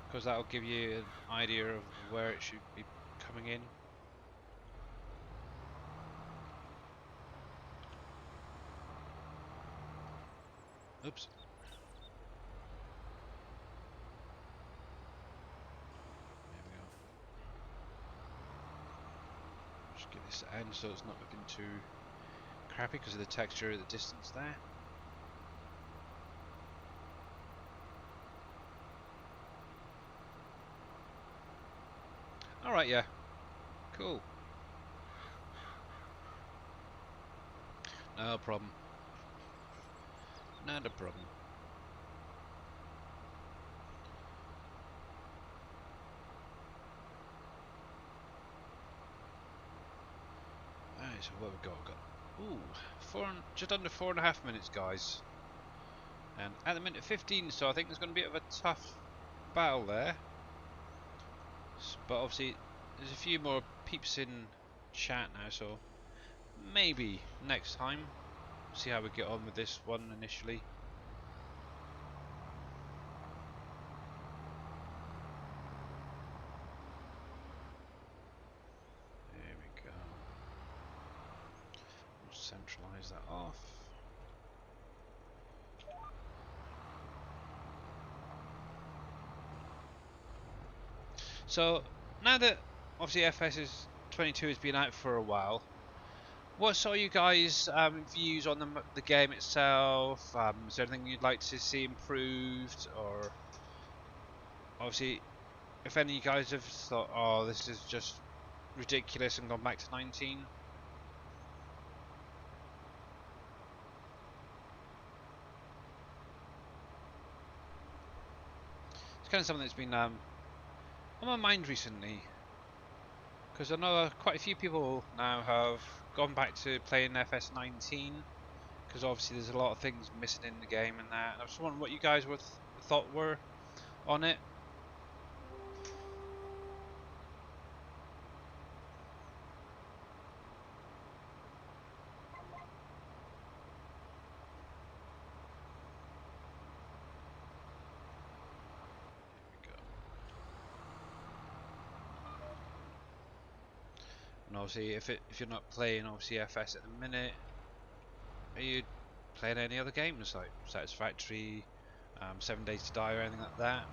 because that'll give you an idea of where it should be coming in. Oops. There we go. Just get this end so it's not looking too crappy because of the texture of the distance there. Alright, yeah. Cool. No problem. Not a problem. Alright, so what we've got? Ooh, just under 4.5 minutes, guys. And at the minute 15, so I think there's going to be a bit of a tough battle there. But obviously, there's a few more peeps in chat now, so maybe next time. See how we get on with this one initially. There we go. We'll centralize that off. So now that obviously FS 22 has been out for a while, what are you guys' views on the game itself? Is there anything you'd like to see improved, or obviously, if any of you guys have thought, "Oh, this is just ridiculous," and gone back to 19? It's kind of something that's been on my mind recently, because I know quite a few people now have gone back to playing FS19, because obviously there's a lot of things missing in the game and that. And I was wondering what you guys thought were on it. And obviously, if you're not playing obviously FS at the minute, are you playing any other games like Satisfactory, 7 Days to Die, or anything like that?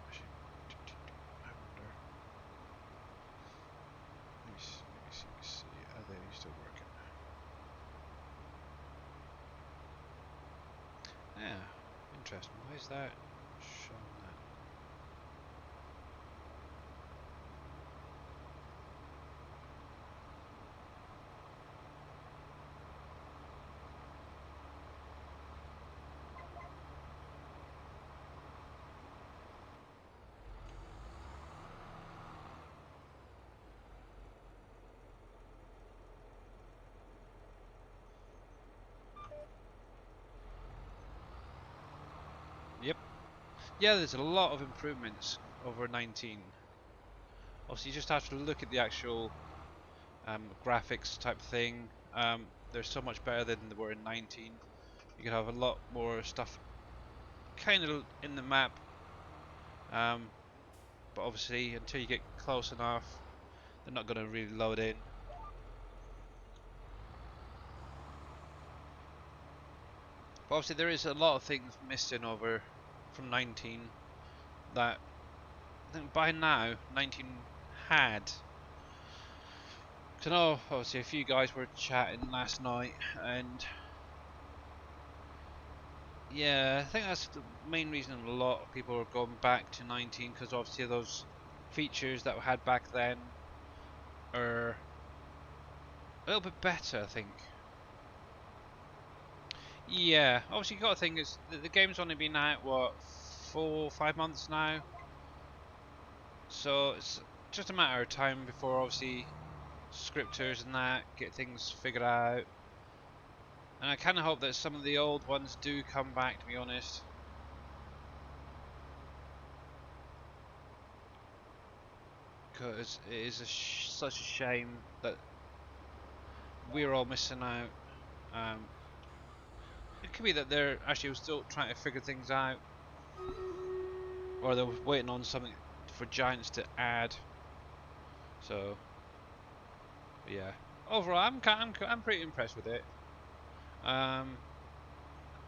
Actually, I wonder. Let me see. Are they still working? Yeah, interesting. Why is that showing that? Yep. Yeah, there's a lot of improvements over 19. Obviously, you just have to look at the actual graphics type thing. They're so much better than they were in 19. You can have a lot more stuff kind of in the map, but obviously until you get close enough, they're not going to really load in. But obviously there is a lot of things missing over from 19 that I think by now 19 had. I know obviously a few guys were chatting last night, and yeah, I think that's the main reason a lot of people are going back to 19, because obviously those features that we had back then are a little bit better, I think. Yeah, obviously you got to think is the game's only been out what 4 or 5 months now, so it's just a matter of time before obviously scripters and that get things figured out. And I kind of hope that some of the old ones do come back, to be honest. Because it is such a shame that we're all missing out. Um, it could be that they're actually still trying to figure things out, or they're waiting on something for Giants to add. So, yeah. Overall, I'm pretty impressed with it. Um,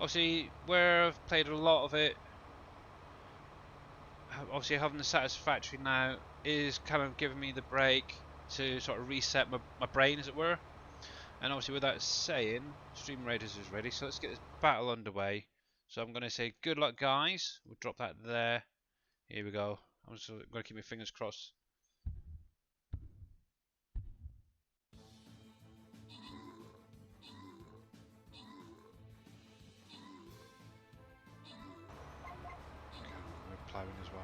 obviously, where I've played a lot of it, obviously having the Satisfactory now is kind of giving me the break to sort of reset my brain, as it were. And obviously, with that saying, Stream Raiders is ready, so let's get this battle underway. So I'm going to say good luck, guys. We'll drop that there. Here we go. I'm just going to keep my fingers crossed. ploughing as well.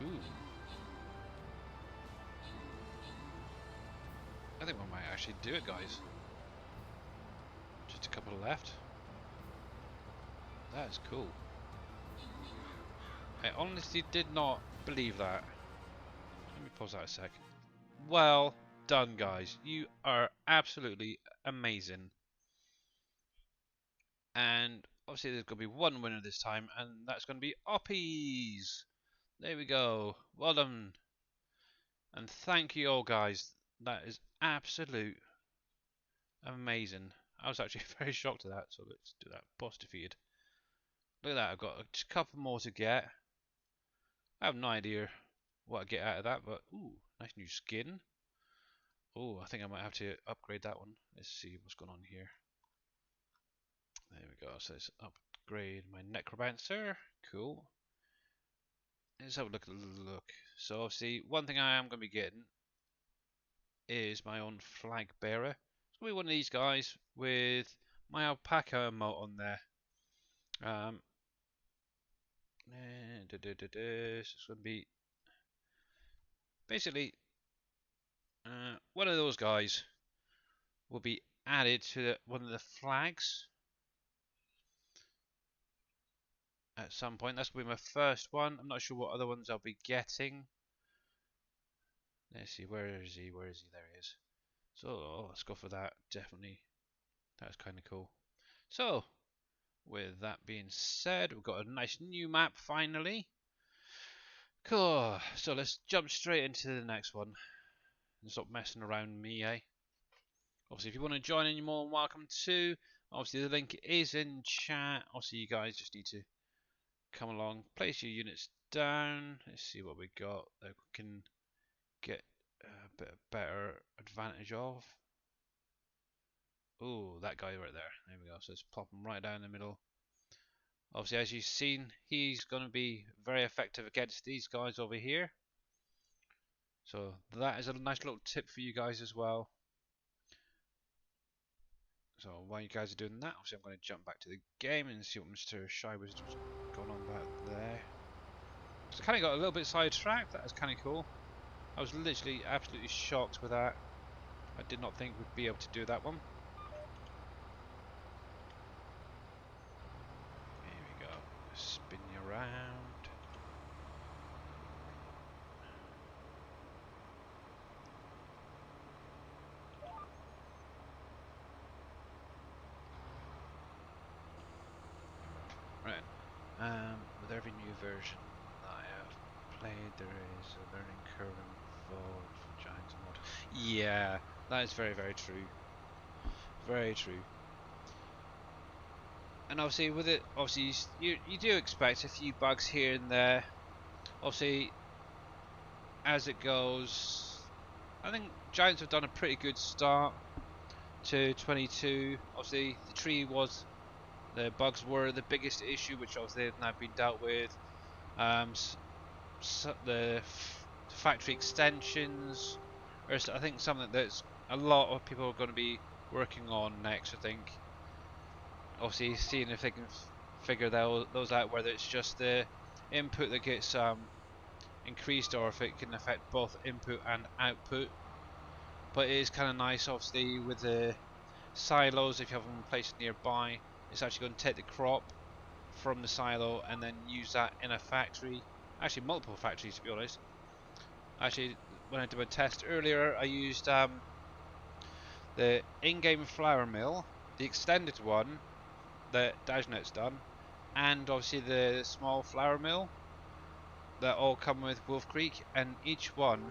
Ooh. I think we might actually do it, guys. Just a couple left. That is cool. I honestly did not believe that. Let me pause that a sec. Well done, guys. You are absolutely amazing. And obviously there's going to be one winner this time, and that's going to be Oppies. There we go. Well done. And thank you all, guys. That is absolute amazing. I was actually very shocked at that, so let's do that. Boss defeated. Look at that, I've got just a couple more to get. I have no idea what I get out of that, but ooh, nice new skin. Oh, I think I might have to upgrade that one. Let's see what's going on here. There we go. So let's upgrade my Necromancer. Cool. Let's have a look. So obviously, one thing I am going to be getting is my own flag bearer. It's going to be one of these guys with my alpaca emote on there. So it's going to be basically one of those guys will be added to one of the flags at some point. That's going to be my first one. I'm not sure what other ones I'll be getting. Let's see, where is he? Where is he? There he is. So let's go for that. Definitely, that's kind of cool. So, with that being said, we've got a nice new map finally. Cool. So let's jump straight into the next one and stop messing around me, eh? Obviously, if you want to join in, you're more than welcome to. Obviously, the link is in chat. Obviously, you guys just need to come along, place your units down. Let's see what we got that we can get a bit better advantage of. Oh, that guy right there. There we go. So let's plop him right down the middle. Obviously, as you've seen, he's going to be very effective against these guys over here. So that is a nice little tip for you guys as well. So while you guys are doing that, obviously I'm going to jump back to the game and see what Mr. Shy was going on back there. So I kind of got a little bit sidetracked. That was kind of cool. I was literally absolutely shocked with that. I did not think we'd be able to do that one. Here we go. Spin you around. Right. With every new version that I have played, there is a learning curve involved for giants and mod. Yeah, that is very, very true. Very true. And obviously with it, obviously you do expect a few bugs here and there. Obviously, as it goes, I think Giants have done a pretty good start to 22. Obviously, the bugs were the biggest issue, which obviously have now been dealt with. The factory extensions, or I think something that's a lot of people are going to be working on next. I think, obviously, seeing if they can figure those out, whether it's just the input that gets increased or if it can affect both input and output. But it is kind of nice, obviously, with the silos, if you have them placed nearby, it's actually going to take the crop from the silo and then use that in a factory, actually multiple factories to be honest. Actually, when I did my test earlier, I used the in-game flour mill, the extended one that Dajnet's done, and obviously the small flour mill that all come with WolfCreek, and each one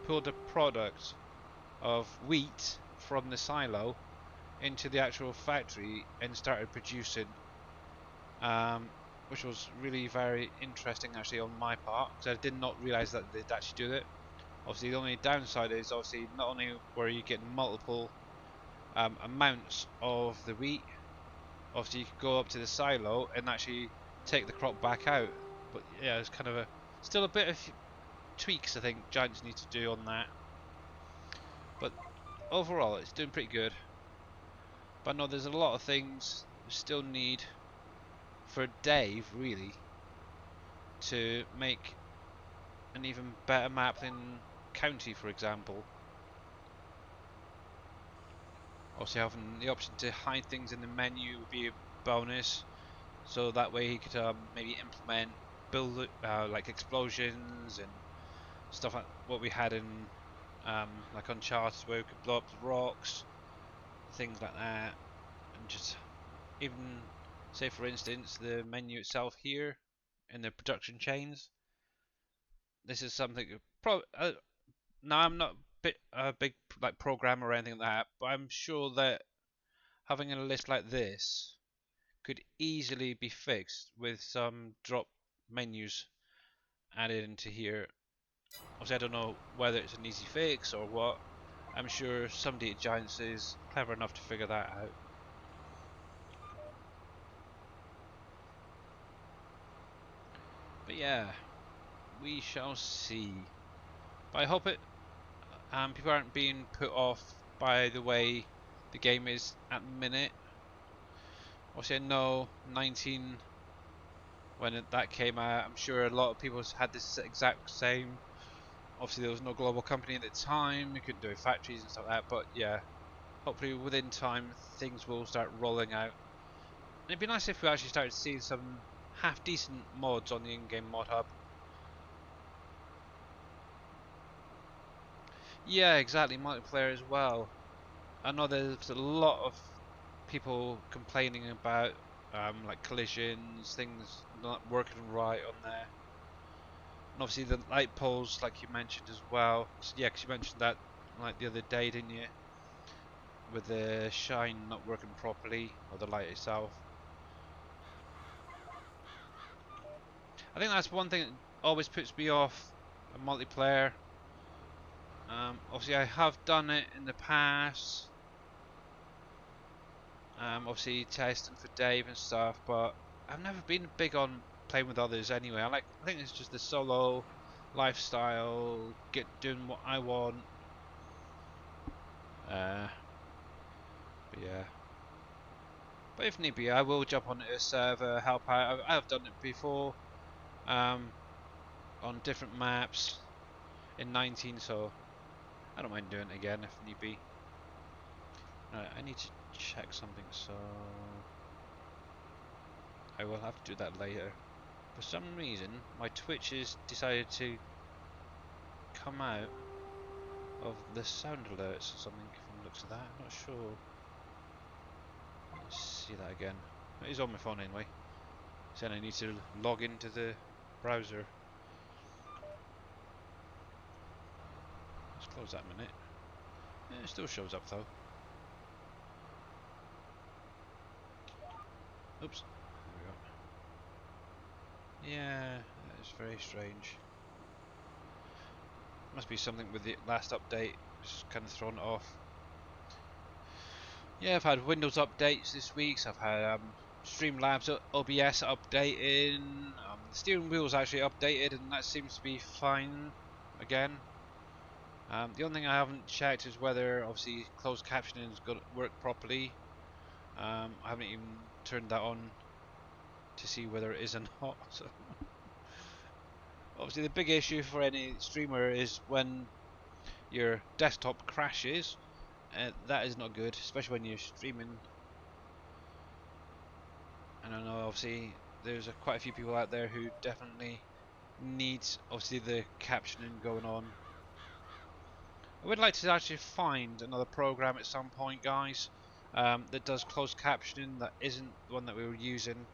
pulled a product of wheat from the silo into the actual factory and started producing, um, which was really very interesting actually on my part, because I did not realise that they'd actually do it. Obviously, the only downside is obviously not only were you getting multiple amounts of the wheat, obviously you could go up to the silo and actually take the crop back out. But yeah, it's kind of still a bit of tweaks I think Giants need to do on that. But overall, it's doing pretty good. But no, there's a lot of things we still need for Dave really to make an even better map than County, for example. Also, having the option to hide things in the menu would be a bonus, so that way he could maybe implement build like explosions and stuff like what we had in like Uncharted, where we could blow up the rocks, things like that, and just even say for instance the menu itself here in the production chains. This is something now I'm not a big like programmer or anything like that, but I'm sure that having a list like this could easily be fixed with some drop menus added into here. Obviously, I don't know whether it's an easy fix or what. I'm sure somebody at Giants is clever enough to figure that out. But yeah, we shall see. But I hope people aren't being put off by the way the game is at the minute. Obviously, I know 19 when that came out, I'm sure a lot of people had this exact same. Obviously, there was no global company at the time, you couldn't do factories and stuff like that, but yeah, hopefully within time things will start rolling out. And it'd be nice if we actually started to see some half decent mods on the in-game mod hub. Yeah, exactly, multiplayer as well. I know there's a lot of people complaining about like collisions, things not working right on there. And obviously the light poles, like you mentioned as well. Yeah, because you mentioned that like the other day, didn't you? With the shine not working properly, or the light itself. I think that's one thing that always puts me off a multiplayer. Obviously, I have done it in the past. Obviously, testing for Dave and stuff, but I've never been big on playing with others anyway. I think it's just the solo lifestyle, get doing what I want. Uh, but yeah. But if need be, I will jump on a server, help out. I've done it before, um, on different maps in 19, so I don't mind doing it again if need be. Right, I need to check something, so I will have to do that later. For some reason, my Twitch has decided to come out of the sound alerts or something from the looks of that. I'm not sure. Let's see that again. It is on my phone anyway. Saying I need to log into the browser. Let's close that a minute. Yeah, it still shows up though. Oops. There we go. Yeah, that is very strange. Must be something with the last update. It's kind of thrown it off. Yeah, I've had Windows updates this week. So I've had Streamlabs OBS updating. The steering wheel's actually updated, and that seems to be fine again. The only thing I haven't checked is whether obviously closed captioning is going to work properly. I haven't even turned that on to see whether it is or not. So obviously the big issue for any streamer is when your desktop crashes. That is not good, especially when you're streaming. And I know obviously there's quite a few people out there who definitely needs obviously the captioning going on. I would like to actually find another program at some point, guys, that does closed captioning that isn't the one that we were using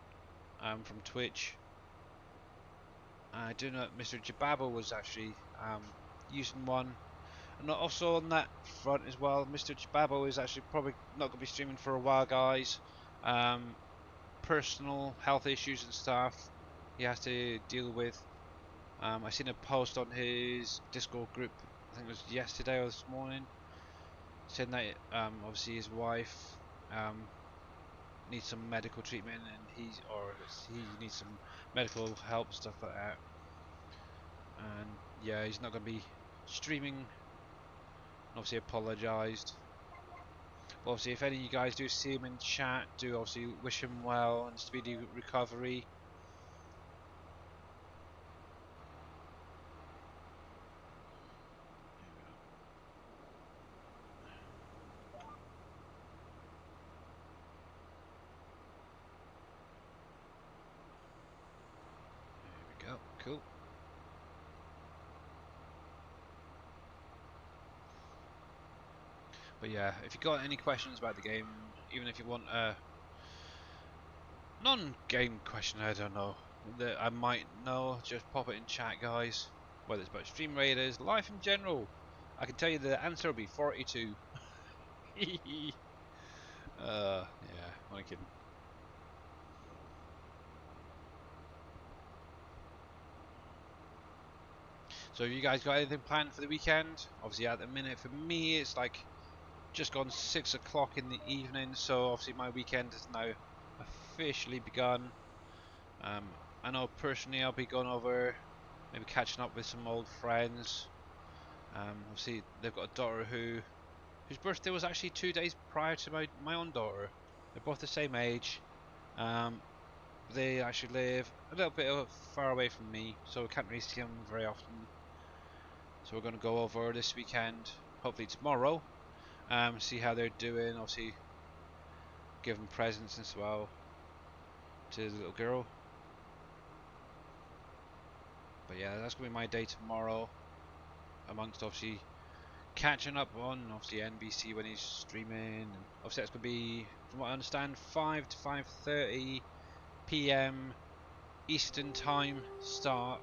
from Twitch. I do know that Mr. Jababa was actually using one, And also on that front as well, Mr. Jababo is actually probably not going to be streaming for a while, guys. Personal health issues and stuff he has to deal with. I seen a post on his Discord group, I think it was yesterday or this morning, saying that obviously his wife needs some medical treatment and he needs some medical help and stuff like that. And yeah, he's not going to be streaming. Obviously apologised. But obviously if any of you guys do see him in chat, do obviously wish him well and speedy recovery. There we go, cool. But yeah, if you got any questions about the game, even if you want a non-game question, I don't know, that I might know, just pop it in chat, guys. Whether it's about Stream Raiders, life in general, I can tell you the answer will be 42. Yeah, only kidding. So have you guys got anything planned for the weekend? Obviously at the minute for me it's like just gone 6 o'clock in the evening, so obviously my weekend has now officially begun. I know personally I'll be going over, maybe catching up with some old friends. Obviously they've got a daughter whose birthday was actually 2 days prior to my own daughter. They're both the same age. They actually live a little bit far away from me, so I can't really see them very often. So we're going to go over this weekend, hopefully tomorrow, see how they're doing. Obviously give them presents as well to the little girl. But yeah, that's going to be my day tomorrow, amongst obviously catching up on obviously NBC when he's streaming, and obviously that's going to be, from what I understand, 5 to 5:30 PM Eastern time start.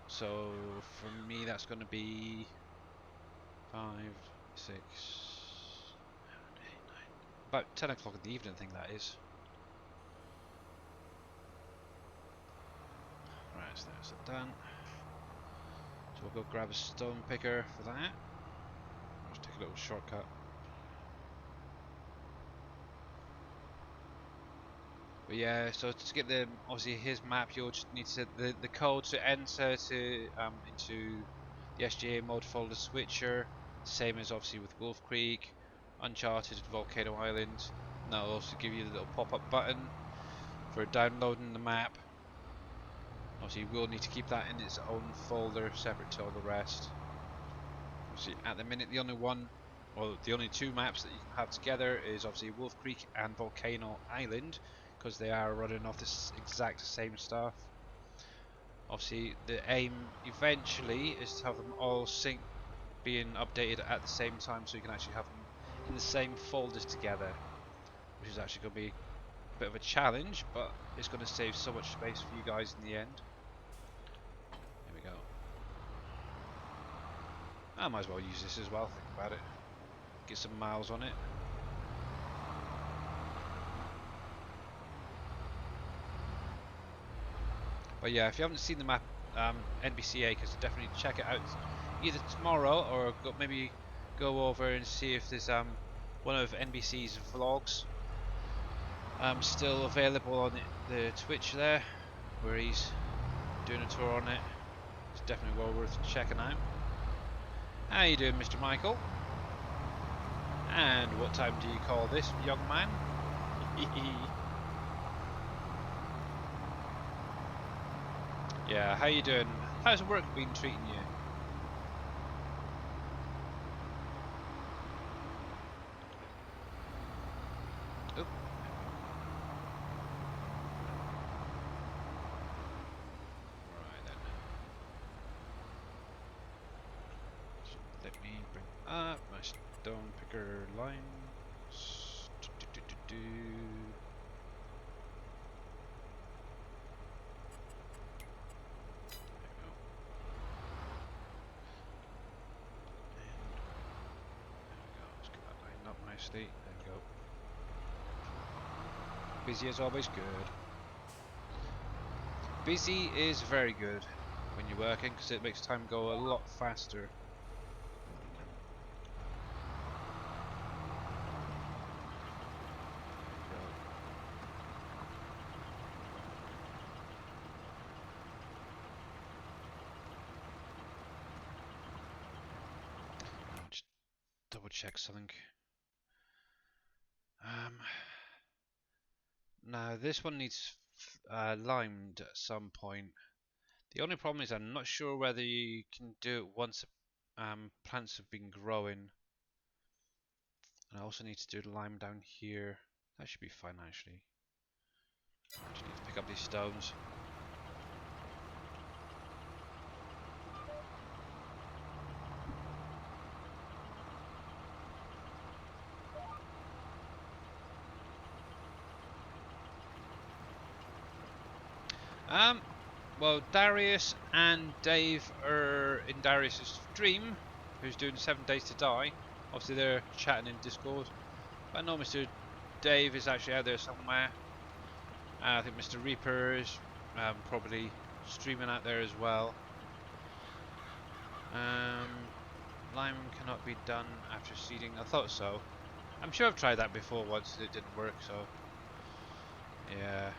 So for me that's going to be 5, 6, 7, 8, 9, about 10 o'clock in the evening, I think that is. Right, so that's it done. So we'll go grab a stone picker for that. Let's take a little shortcut. But yeah, so to get the obviously his map, you'll just need to the code to enter to into the SGA mode folder switcher, same as obviously with WolfCreek, Uncharted, Volcano Island. And that'll also give you the little pop-up button for downloading the map. Obviously, you will need to keep that in its own folder, separate to all the rest. Obviously, at the minute, the only one, well, the only two maps that you can have together is obviously WolfCreek and Volcano Island, because they are running off this exact same stuff. Obviously, the aim eventually is to have them all being updated at the same time, so you can actually have them in the same folders together, which is actually going to be a bit of a challenge, but it's going to save so much space for you guys in the end. There we go. I might as well use this as well, think about it. Get some miles on it. But yeah, if you haven't seen the map, NBC Acres, definitely check it out either tomorrow or maybe go over and see if there's one of NBC's vlogs still available on the Twitch there, where he's doing a tour on it. It's definitely well worth checking out. How you doing, Mr. Michael? And what time do you call this, young man? Yeah, how you doing? How's work been treating you? Oh. Right then. So let me bring up my stone picker lines. actually. There we go. Busy is always good. Busy is very good when you're working because it makes time go a lot faster. Just double check something. Now this one needs limed at some point. The only problem is I'm not sure whether you can do it once plants have been growing. And I also need to do the lime down here. That should be fine actually. I just need to pick up these stones. Well, Darius and Dave are in Darius's stream, who's doing 7 Days to Die. Obviously, they're chatting in Discord. But I know Mr. Dave is actually out there somewhere. I think Mr. Reaper is probably streaming out there as well. Lime cannot be done after seeding. I thought so. I'm sure I've tried that before once and it didn't work, so yeah.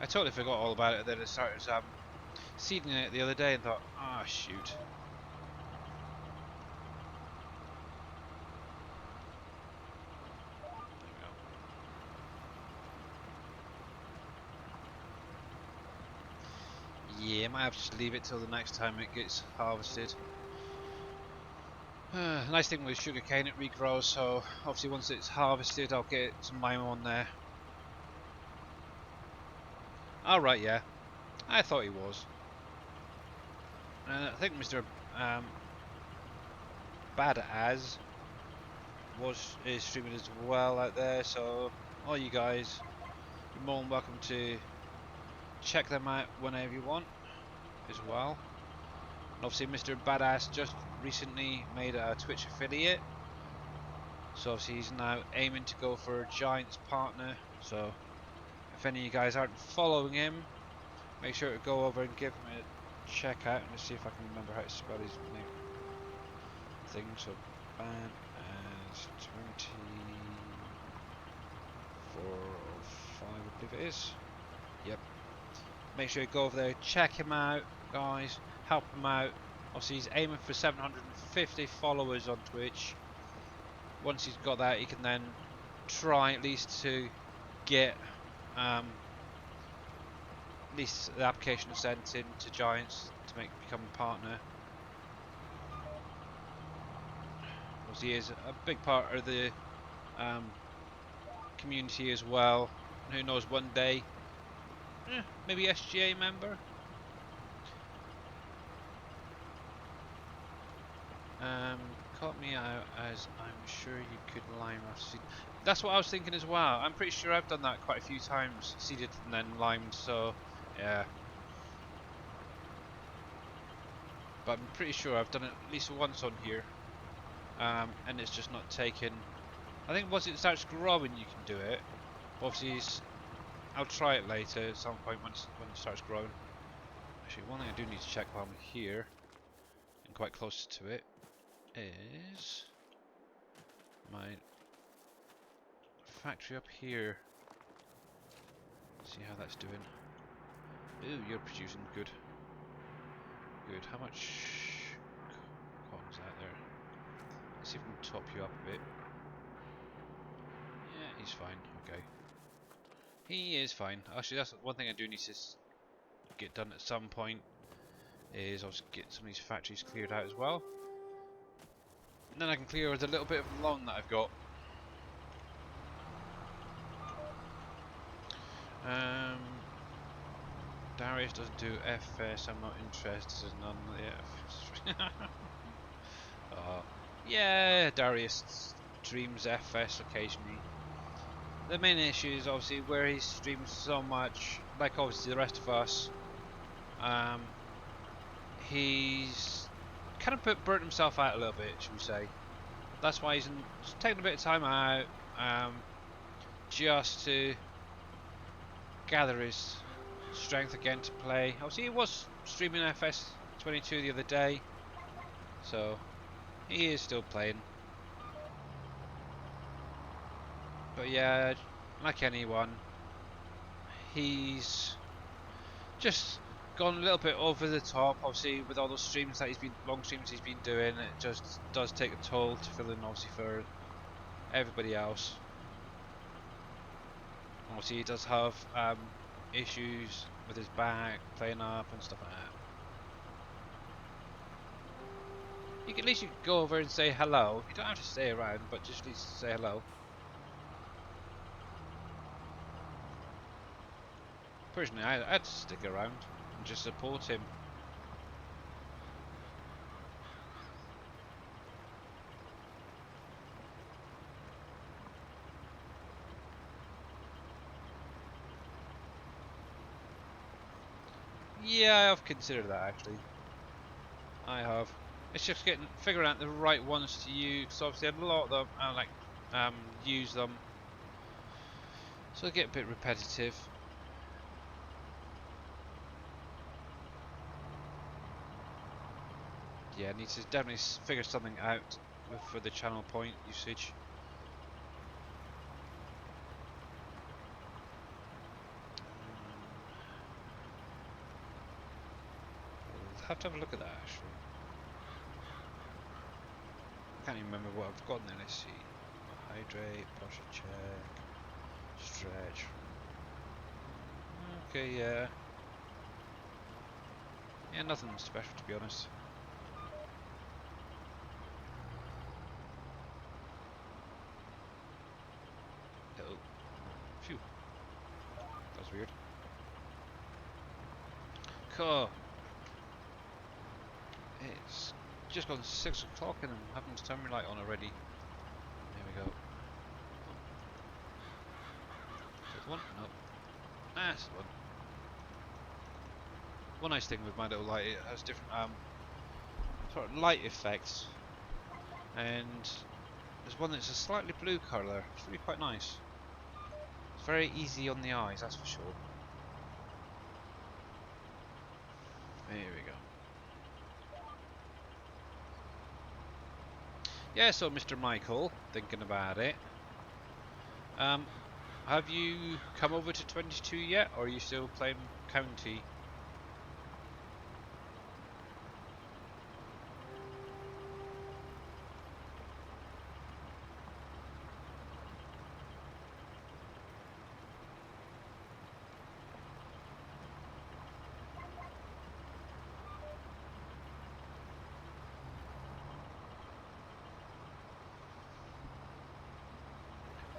I totally forgot all about it. Then I started seeding it the other day and thought, ah, shoot. There we go. Yeah, I might have to just leave it till the next time it gets harvested. Nice thing with sugarcane, it regrows, so obviously once it's harvested I'll get some lime on there. Alright, yeah. I thought he was. I think Mr. Badass is streaming as well out there, so all you guys, you're more than welcome to check them out whenever you want as well. And obviously Mr. Badass just recently made a Twitch affiliate, so obviously he's now aiming to go for a Giants partner, so if any of you guys aren't following him, make sure to go over and give him a check out. And let's see if I can remember how to spell his name thing. So ban as 24 or 5 I believe it is. Yep. Make sure you go over there, check him out guys, help him out. Obviously he's aiming for 750 followers on Twitch. Once he's got that he can then try at least to get at least the application sent in to Giants to become a partner. Because he is a big part of the community as well. And who knows, one day, maybe SGA member. Caught me out as I'm sure you could lime after seed. That's what I was thinking as well. I'm pretty sure I've done that quite a few times, seeded and then limed, so yeah. But I'm pretty sure I've done it at least once on here, and it's just not taken. I think once it starts growing you can do it. Obviously I'll try it later at some point when it starts growing. Actually, one thing I do need to check while I'm here, and quite close to it, is my factory up here. See how that's doing. Ooh, you're producing good. Good. How much cotton's out there? Let's see if we can top you up a bit. Yeah, he's fine. Okay. He is fine. Actually, that's one thing I do need to get done at some point. Is also get some of these factories cleared out as well. And then I can clear with a little bit of lawn that I've got. Darius doesn't do FS, I'm not interested in none of the FS. Yeah, Darius streams FS occasionally. The main issue is obviously where he streams so much, like obviously the rest of us, he's kind of burnt himself out a little bit, should we say. That's why he's taking a bit of time out, just to gather his strength again to play. Obviously, he was streaming FS22 the other day, so he is still playing. But yeah, like anyone, he's just gone a little bit over the top. Obviously, with all those streams that long streams he's been doing, it just does take a toll to fill in, obviously, for everybody else. Obviously, he does have issues with his back, playing up and stuff like that. At least you can go over and say hello. You don't have to stay around, but just at least say hello. Personally, I'd stick around and just support him. Yeah, I've considered that actually. I have. It's just figuring out the right ones to use. Because obviously, a lot of them I use them, so they get a bit repetitive. Yeah, I need to definitely figure something out for the channel point usage. I'll have to have a look at that actually. I can't even remember what I've got in there. Let's see. Hydrate, posture check, stretch. Okay, yeah. Yeah, nothing special to be honest. Oh. Phew. That was weird. Cool. It's just gone 6 o'clock and I'm having to turn my light on already. There we go. Is that the one? No. That's the one. One nice thing with my little light, it has different sort of light effects. And there's one that's a slightly blue colour. It's really quite nice. It's very easy on the eyes, that's for sure. There we go. Yeah, so Mr. Michael, thinking about it. Have you come over to 22 yet, or are you still playing County?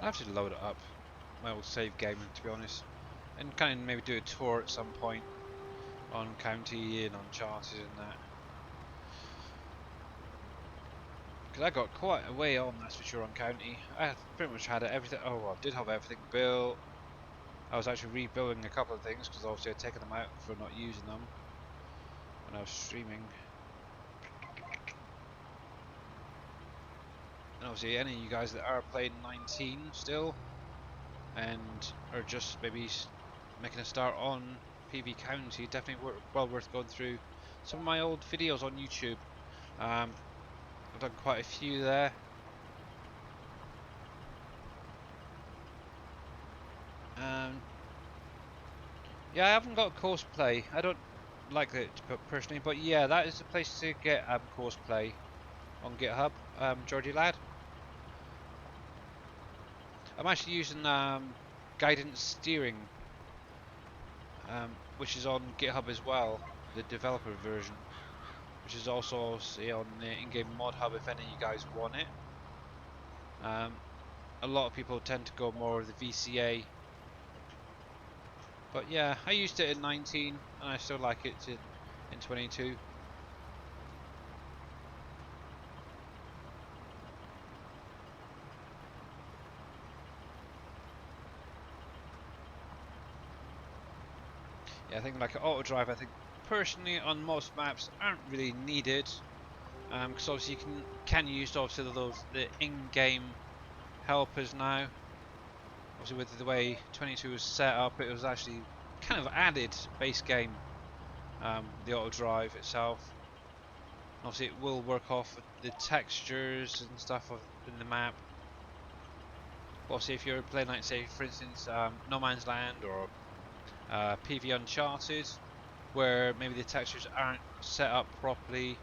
I'll have to load it up, my old save game, to be honest, and kind of maybe do a tour at some point on County and on Charted and that. Because I got quite a way on, that's for sure, on County. I pretty much had everything. Oh, well, I did have everything built. I was actually rebuilding a couple of things because obviously I'd taken them out for not using them when I was streaming. And obviously, any of you guys that are playing 19 still and are just maybe making a start on PB County, definitely well worth going through some of my old videos on YouTube. I've done quite a few there. Yeah, I haven't got cosplay. I don't like it personally, but yeah, that is the place to get cosplay on GitHub, Georgie lad. I'm actually using guidance steering, which is on GitHub as well, the developer version, which is also on the in-game mod hub if any of you guys want it. A lot of people tend to go more with the VCA, but yeah, I used it in 19 and I still like it in 22. Yeah, I think like auto drive, I think personally on most maps aren't really needed, because obviously you can use obviously the in-game helpers now. Obviously with the way 22 was set up, it was actually kind of added base game, the auto drive itself. Obviously it will work off the textures and stuff in the map. Obviously if you're playing like, say for instance, No Man's Land or PV Uncharted, where maybe the textures aren't set up properly,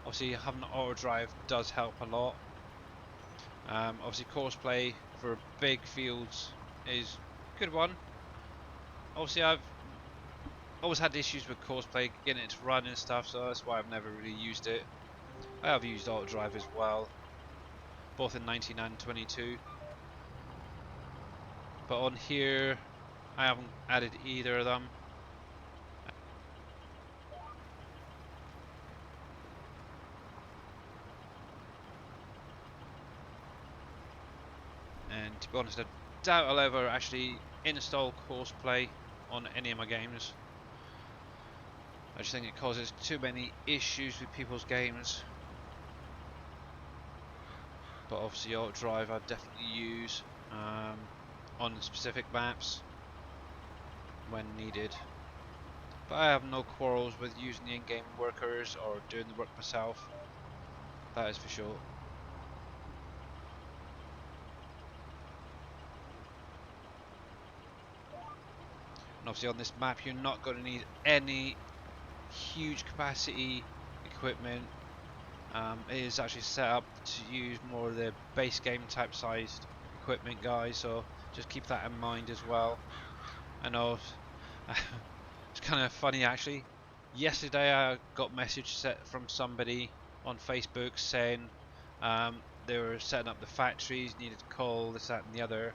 obviously having auto drive does help a lot. Obviously courseplay for big fields is a good one. Obviously I've always had issues with courseplay, getting it to run and stuff, so that's why I've never really used it. I have used auto drive as well, both in 19 and 22. But on here, I haven't added either of them. And to be honest, I doubt I'll ever actually install courseplay on any of my games. I just think it causes too many issues with people's games. But obviously auto drive I'd definitely use on specific maps when needed. But I have no quarrels with using the in-game workers or doing the work myself. That is for sure. And obviously on this map you're not going to need any huge capacity equipment. It is actually set up to use more of the base game type sized equipment, guys, so just keep that in mind as well. I know it's kind of funny actually. Yesterday I got a message set from somebody on Facebook saying they were setting up the factories, needed coal, this, that and the other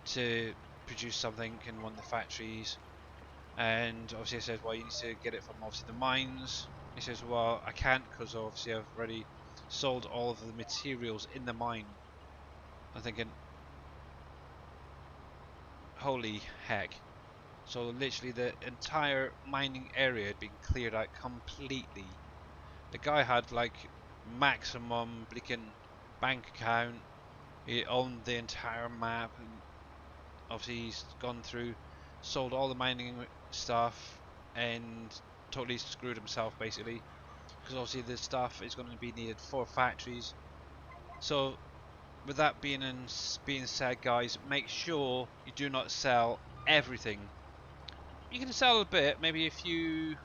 to produce something in one of the factories. And obviously I said, well, you need to get it from obviously the mines. He says, well, I can't because obviously I've already sold all of the materials in the mine. I'm thinking, holy heck. So literally the entire mining area had been cleared out completely. The guy had like maximum blinking bank account. He owned the entire map, and obviously he's gone through, sold all the mining stuff and totally screwed himself basically, because obviously the stuff is going to be needed for factories. So with that being said, guys, make sure you do not sell everything. You can sell a bit, maybe a few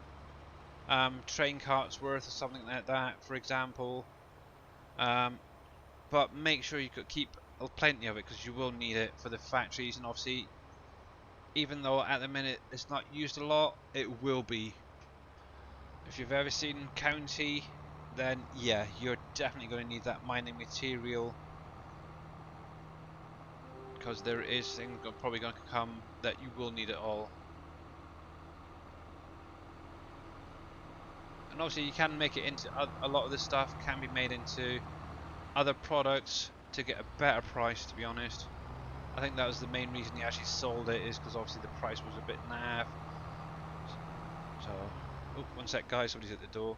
train carts worth or something like that, for example, but make sure you could keep plenty of it because you will need it for the factories. And obviously, even though at the minute it's not used a lot, it will be. If you've ever seen County, then yeah, you're definitely going to need that mining material, because there is things probably going to come that you will need it all. And obviously you can make it into, a lot of this stuff can be made into other products to get a better price, to be honest. I think that was the main reason he actually sold it, is because obviously the price was a bit naff. So, oh, one sec guys, somebody's at the door.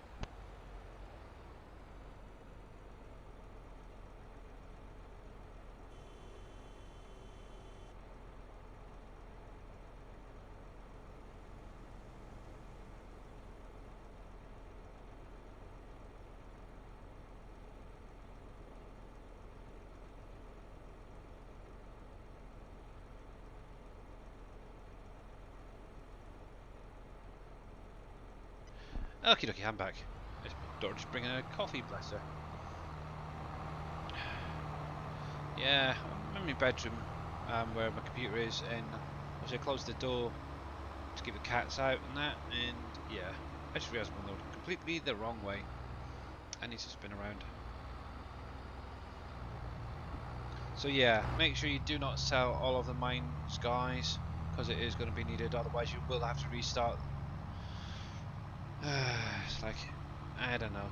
Okie dokie, I'm back. This daughter just bringing a coffee, bless her. Yeah, I'm in my bedroom, where my computer is, and obviously I closed the door to keep the cats out and that, and yeah, I just realised I'm going completely the wrong way. I need to spin around. So yeah, make sure you do not sell all of the mines, guys, because it is going to be needed, otherwise you will have to restart. It's like, I don't know.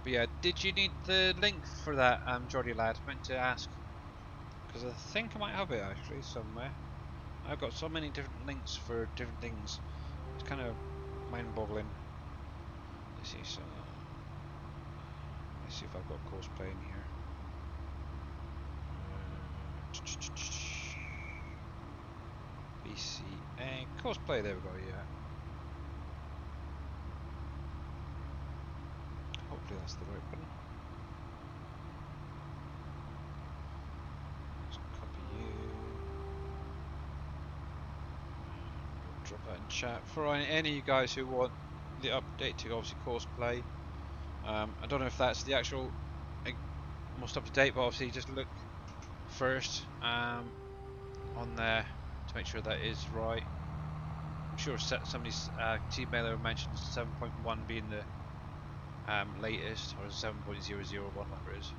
But yeah, did you need the link for that, Geordie lad? I meant to ask, because I think I might have it actually somewhere. I've got so many different links for different things. It's kind of mind-boggling. Let's see. So let's see if I've got cosplay in here. BC and cosplay. There we go. Yeah. Hopefully that's the right button. Let's copy you. Drop that in chat for any of you guys who want the update to obviously cosplay. I don't know if that's the actual most up to date, but obviously just look first on there to make sure that is right. I'm sure somebody's team mailer mentions 7.1 being the latest, or 7.001, whatever it is.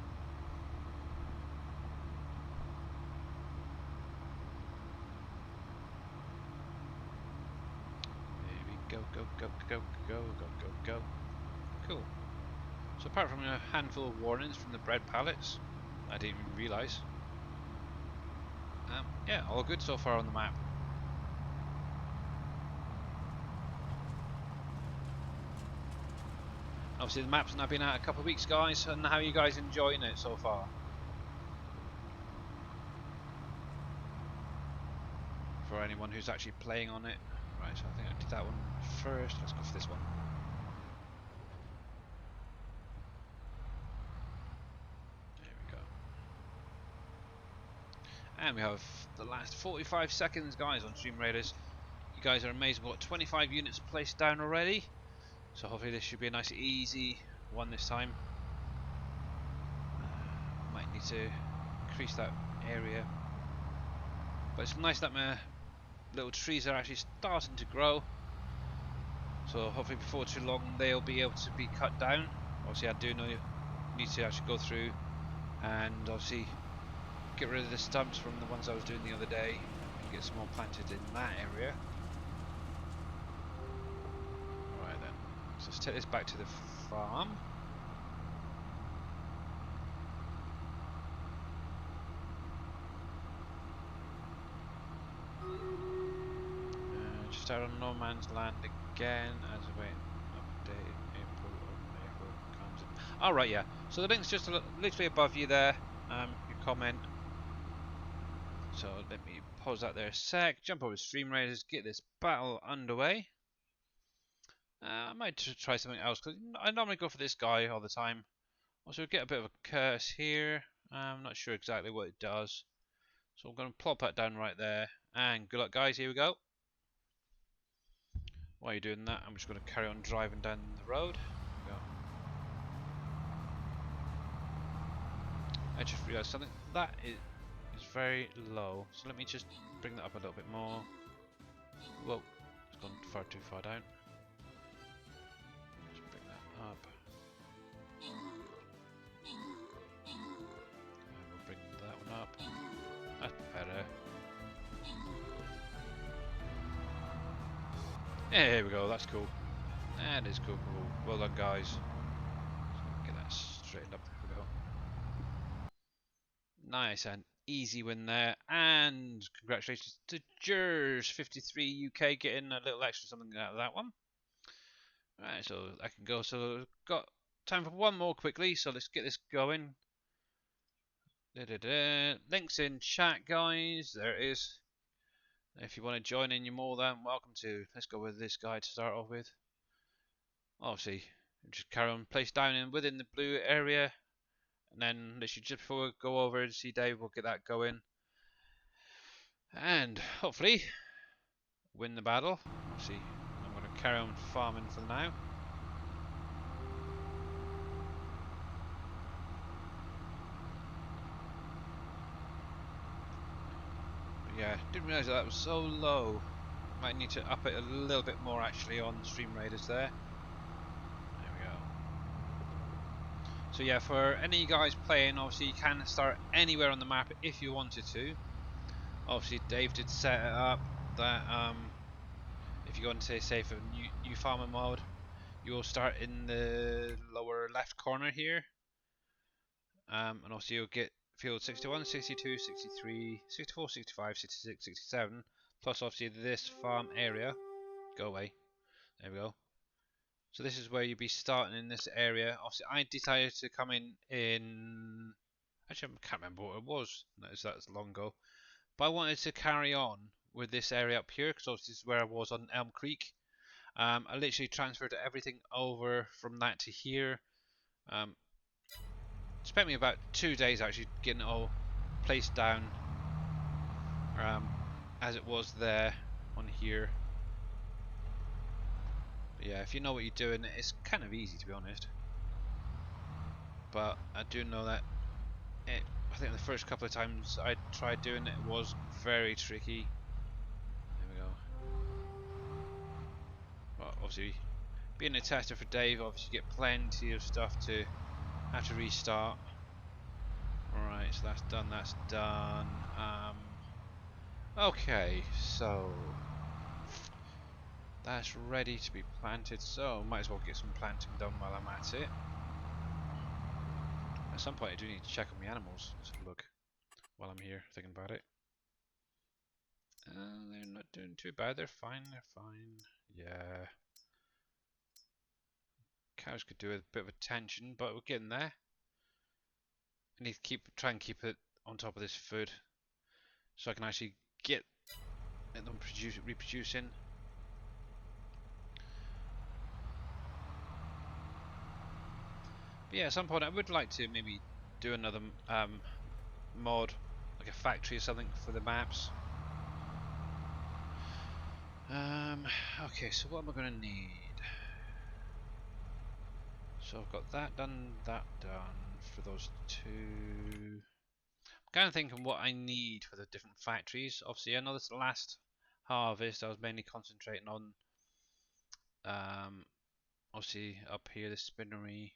There we go. Cool. So apart from a handful of warnings from the bread pallets, I didn't even realise. Yeah, all good so far on the map. Obviously the map's now been out a couple of weeks, guys, and how are you guys enjoying it so far? For anyone who's actually playing on it. Right, so I think I did that one first. Let's go for this one. There we go. And we have the last 45 seconds, guys, on Stream Raiders. You guys are amazing. We've got 25 units placed down already. So hopefully this should be a nice easy one this time. Might need to increase that area. But it's nice that my little trees are actually starting to grow. So hopefully before too long they'll be able to be cut down. Obviously I do need to actually go through and obviously get rid of the stumps from the ones I was doing the other day and get some more planted in that area. Right then, so let's take this back to the farm. Just out on no man's land again as I wait. Update April comes in. Alright, yeah. So the link's just literally above you there. Your comment. So let me pause that there a sec. Jump over to Stream Raiders, get this battle underway. I might try something else because I normally go for this guy all the time. Also, get a bit of a curse here. I'm not sure exactly what it does. So I'm going to plop that down right there. And good luck, guys. Here we go. While you're doing that, I'm just going to carry on driving down the road. Here we go. I just realised something. That is very low. So let me just bring that up a little bit more. Whoa, it's gone far too far down. Just bring that up. And we'll bring that one up. That's better. Yeah, here we go, that's cool. That is cool. Well done, guys. Get that straightened up. Here we go. Nice and easy win there. And congratulations to Jers53 UK getting a little extra something out of that one. Right, so I can go. So got time for one more quickly. So let's get this going. Links in chat, guys. There it is. If you want to join in, you're more than welcome to. Let's go with this guy to start off with. Obviously, just carry on, place down in within the blue area, and then literally just before we go over and see Dave, we'll get that going, and hopefully win the battle. See, I'm going to carry on farming for now. But yeah, didn't realise that was so low. Might need to up it a little bit more actually on Stream Raiders there. There we go. So yeah, for any of you guys playing, obviously you can start anywhere on the map if you wanted to. Obviously Dave did set it up that if you go into say for new farmer mode, you will start in the lower left corner here, and also you'll get field 61, 62, 63, 64, 65, 66, 67 plus obviously this farm area. Go away. There we go. So this is where you'd be starting in this area. Obviously, I decided to come in. Actually, I can't remember what it was. That's long ago. But I wanted to carry on with this area up here because obviously this is where I was on Elm Creek. I literally transferred everything over from that to here. It spent me about 2 days actually getting it all placed down as it was there on here. But yeah, if you know what you're doing, it's kind of easy to be honest. But I do know that I think the first couple of times I tried doing it, it was very tricky. There we go. Well, obviously, being a tester for Dave, obviously you get plenty of stuff to have to restart. Alright, so that's done, that's done. Okay, so that's ready to be planted, so might as well get some planting done while I'm at it. At some point I do need to check on my animals. Let's have a look while I'm here thinking about it. They're not doing too bad, they're fine, yeah. Cows could do with a bit of attention, but we're getting there. I need to try and keep it on top of this food so I can actually get them reproducing. But yeah, at some point I would like to maybe do another mod, like a factory or something for the maps. Okay, so what am I going to need? So I've got that done for those two. I'm kind of thinking what I need for the different factories. Obviously, I know this last harvest I was mainly concentrating on obviously up here the spinnery.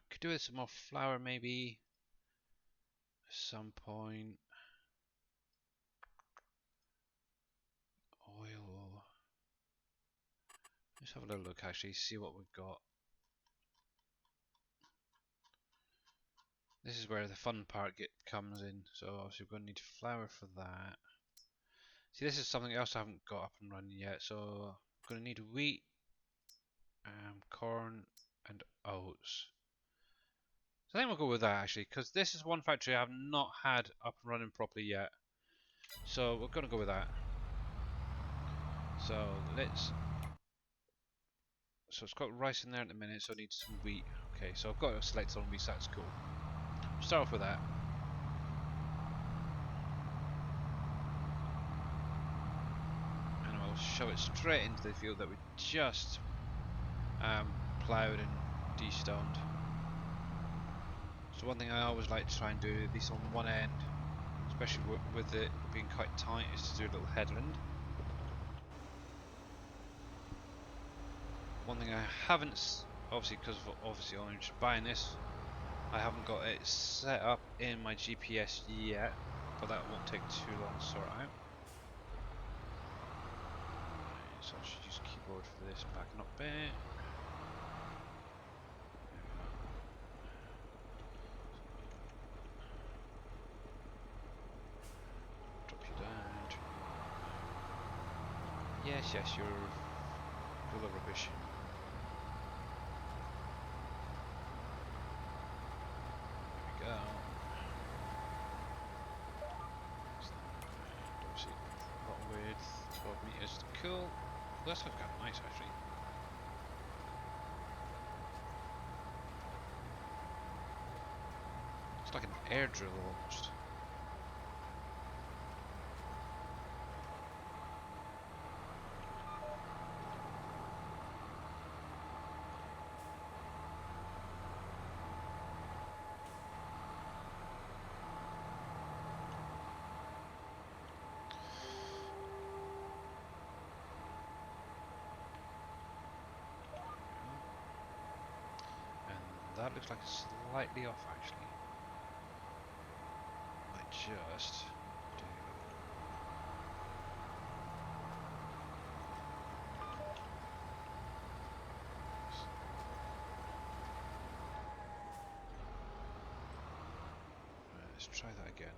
Could do with some more flour maybe at some point. Oil. Let's have a little look actually, see what we've got. This is where the fun part comes in. So obviously we're going to need flour for that. See, this is something else I haven't got up and running yet. So I'm going to need wheat, corn and oats. So I think we'll go with that actually, because this is one factory I have not had up and running properly yet. So we're going to go with that. So it's got rice in there at the minute, so I need some wheat. Okay, so I've got to select on wheat, so that's cool. Start off with that. And I'll shove it straight into the field that we just ploughed and de-stoned. So one thing I always like to try and do, at least on one end, especially with it being quite tight, is to do a little headland. One thing I haven't, obviously because obviously I'm just buying this, I haven't got it set up in my GPS yet, but that won't take too long to sort out. So I should use keyboard for this, backing up there. Drop you down. Yes, you're full of rubbish. There we go. Obviously, plot width 12 meters. Cool. Well, that's kind of nice actually. It's like an air drill almost. That looks like it's slightly off actually. Might just do. Right, let's try that again.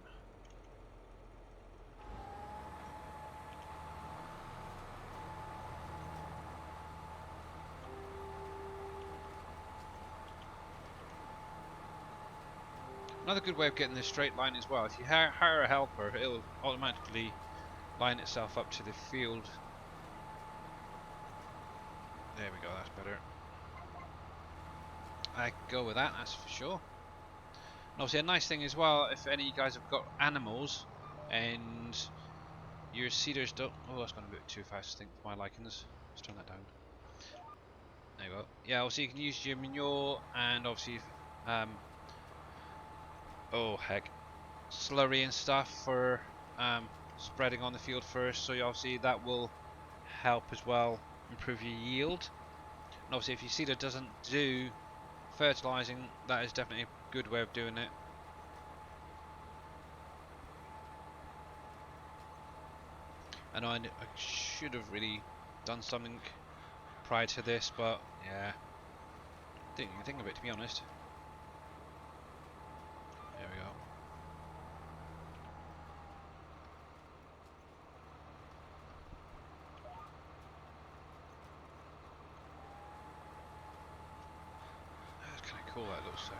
Another good way of getting this straight line as well, if you hire a helper, it'll automatically line itself up to the field. There we go, that's better. I go with that, that's for sure. And obviously a nice thing as well, if any of you guys have got animals and your seeders don't... Oh, that's gone a bit too fast, I think, for my likings. Let's turn that down. There you go. Yeah, obviously you can use your manure and obviously, oh heck, slurry and stuff for spreading on the field first. So obviously that will help as well, improve your yield. And obviously if your seeder doesn't do fertilizing, that is definitely a good way of doing it. And I should have really done something prior to this, but yeah, didn't even think of it, to be honest. There we go. That's kind of cool, that looks so.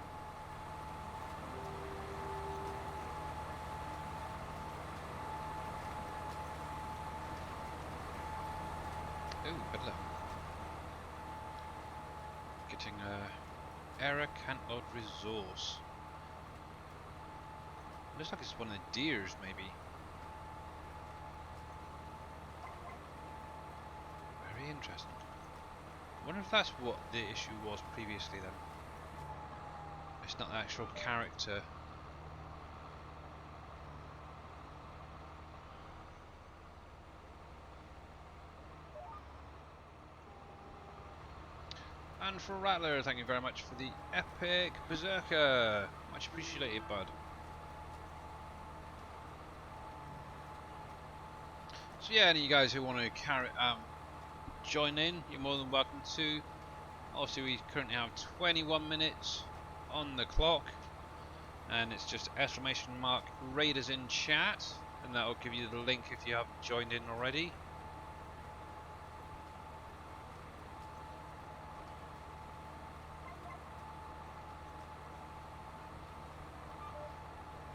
Ooh, peddler. Getting error can't load resource. Looks like it's one of the deers, maybe. Very interesting. I wonder if that's what the issue was previously then. It's not the actual character. And for Rattler, thank you very much for the epic berserker. Much appreciated, bud. So yeah, any of you guys who want to join in, you're more than welcome to. Obviously, we currently have 21 minutes on the clock, and it's just ! Raiders in chat, and that will give you the link if you haven't joined in already.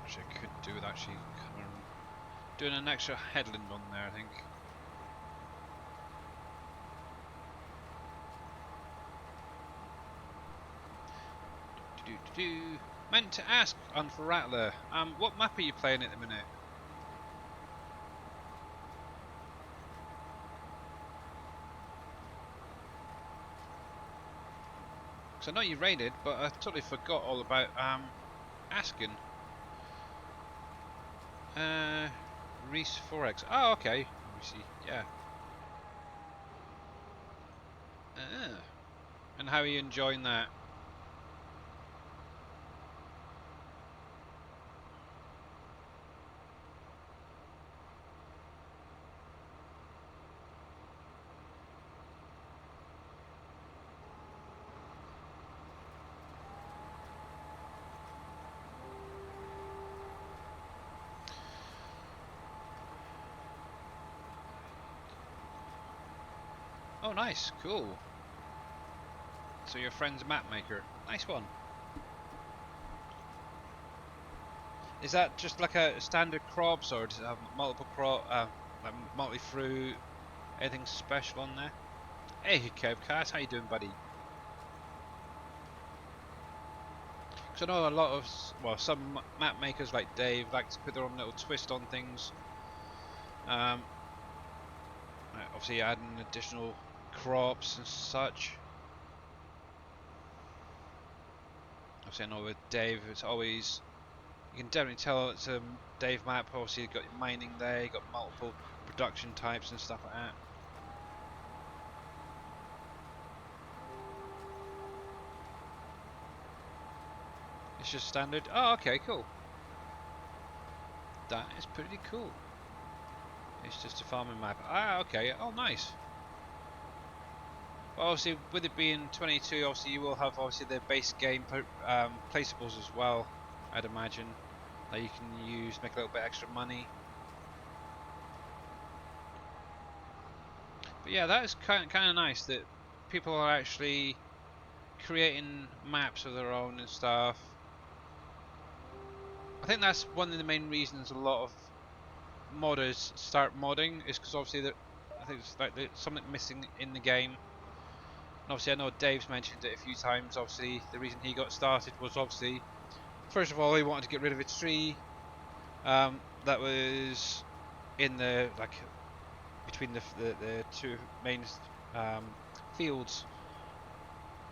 Which I could do with actually doing an extra headland on there, I think. Meant to ask, for Rattler, what map are you playing at the minute? Because I know you raided, but I totally forgot all about asking. Reese 4X. Oh, okay. Let me see. Yeah. And how are you enjoying that? Oh, nice. Cool. So your friend's map maker. Nice one. Is that just like a standard crops, or does it have multiple like multi-fruit, anything special on there? Hey, Kevcast, how you doing, buddy? Because I know a lot of, well, some map makers like Dave like to put their own little twist on things. Obviously adding additional crops and such. Obviously I know with Dave it's always, you can definitely tell it's a Dave map. Obviously you've got mining there, you've got multiple production types and stuff like that. It's just standard. Oh, okay, cool. That is pretty cool. It's just a farming map. Ah, okay. Oh, nice. Well, obviously, with it being 22, obviously you will have obviously the base game placeables as well. I'd imagine that you can use, make a little bit extra money. But yeah, that is kind of nice that people are actually creating maps of their own and stuff. I think that's one of the main reasons a lot of modders start modding, is because obviously I think it's like there's something missing in the game. And obviously I know Dave's mentioned it a few times. Obviously the reason he got started was obviously, first of all, he wanted to get rid of a tree that was in the between the two main um, fields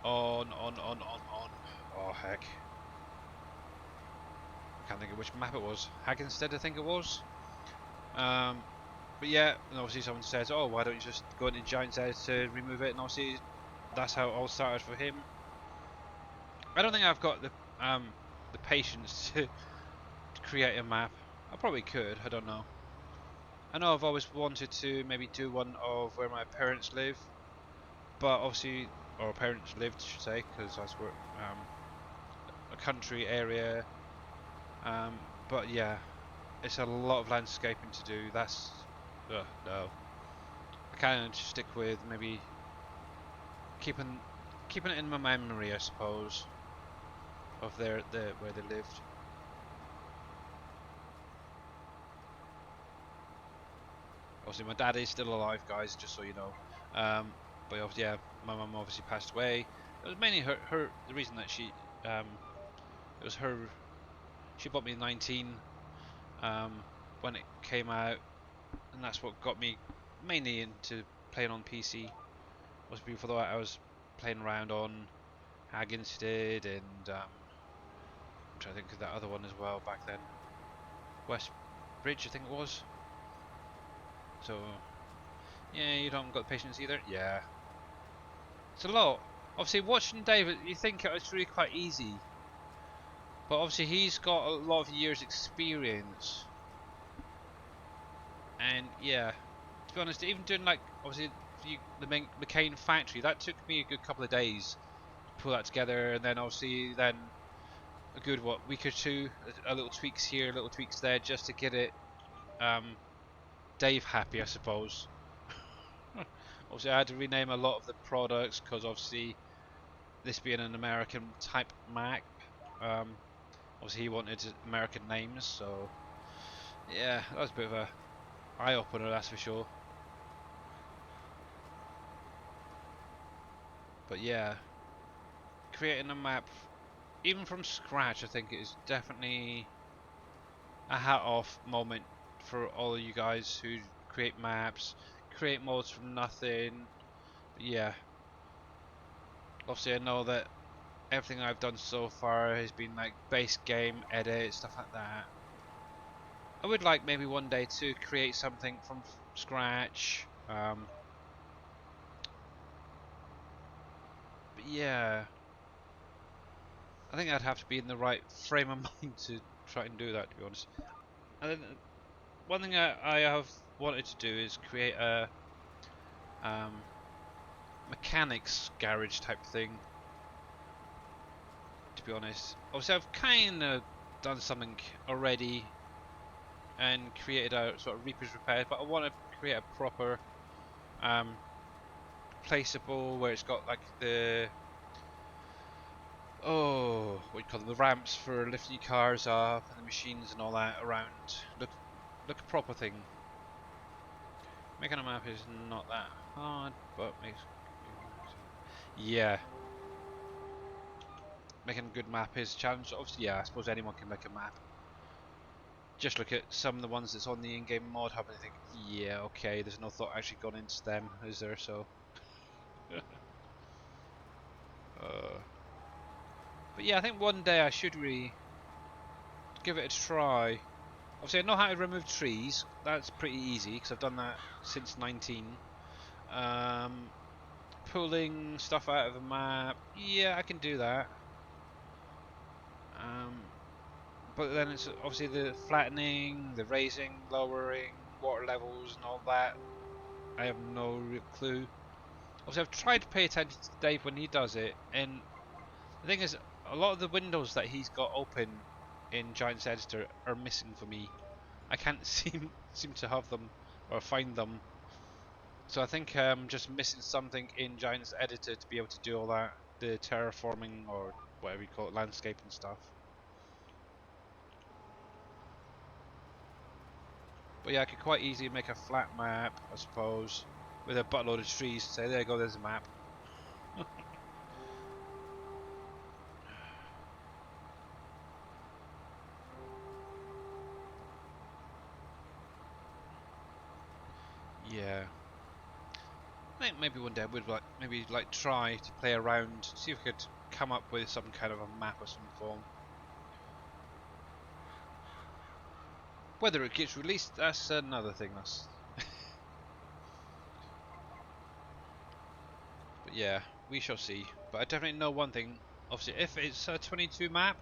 on. Oh heck, I can't think of which map it was. Hagenstead, I think it was. Um, but yeah, and obviously someone says, "Oh, why don't you just go into Giant's Edge to remove it?" And obviously that's how it all started for him. I don't think I've got the patience to create a map. I probably could. I don't know. I know I've always wanted to maybe do one of where my parents live, but obviously, or parents lived, I should say, because that's where a country area. Um, but yeah, it's a lot of landscaping to do. That's no. I kind of stick with maybe keeping keeping it in my memory, I suppose, of their where they lived. Obviously, my dad is still alive, guys, just so you know. But obviously, yeah, my mum obviously passed away. It was mainly her the reason that it was her. She bought me in 19 when it came out, and that's what got me mainly into playing on PC. Was before that I was playing around on Hagenstead and I'm trying to think of that other one as well back then. West Bridge, I think it was. So yeah, you don't got the patience either. Yeah, it's a lot. Obviously, watching David, you think it's really quite easy, but obviously he's got a lot of years' experience, and yeah, to be honest, even doing like obviously the McCain factory, that took me a good couple of days to pull that together, and then obviously then a good week or two, a little tweaks here, little tweaks there, just to get it um, Dave happy, I suppose. Obviously, I had to rename a lot of the products because obviously this being an American type Mac, um, obviously he wanted American names, so yeah, that was a bit of a eye opener, that's for sure. But yeah, creating a map even from scratch, I think it is definitely a hat off moment for all of you guys who create maps, create mods from nothing. But yeah, obviously I know that everything I've done so far has been like base game edit, stuff like that. I would like maybe one day to create something from scratch. But yeah, I think I'd have to be in the right frame of mind to try and do that, to be honest. And then one thing I have wanted to do is create a um, mechanics garage type thing, to be honest. Obviously, I've kind of done something already and created a sort of Reaper's Repair, but I want to create a proper um, placeable where it's got like the what do you call them, the ramps for lifting your cars up and the machines and all that around. Look a proper thing. Making a map is not that hard, but makes yeah, making a good map is a challenge. Obviously, yeah, I suppose anyone can make a map. Just look at some of the ones that's on the in-game mod hub and think, yeah, okay, there's no thought actually gone into them, is there? So, uh, but yeah, I think one day I should really give it a try. Obviously, I know how to remove trees. That's pretty easy because I've done that since 19. Um, Pulling stuff out of a map, yeah, I can do that. Um, but then it's obviously the flattening, the raising, lowering, water levels, and all that. I have no real clue. Obviously, I've tried to pay attention to Dave when he does it, and the thing is, a lot of the windows that he's got open in Giant's Editor are missing for me. I can't seem to have them or find them. So I think I'm just missing something in Giant's Editor to be able to do all that, the terraforming or whatever you call it, landscape and stuff. But yeah, I could quite easily make a flat map, I suppose, with a buttload of trees. Say, there you go, there's a map. Yeah. I think maybe one day I would like try to play around, see if we could come up with some kind of a map of some form. Whether it gets released, that's another thing. But yeah, we shall see. But I definitely know one thing. Obviously, if it's a 22 map,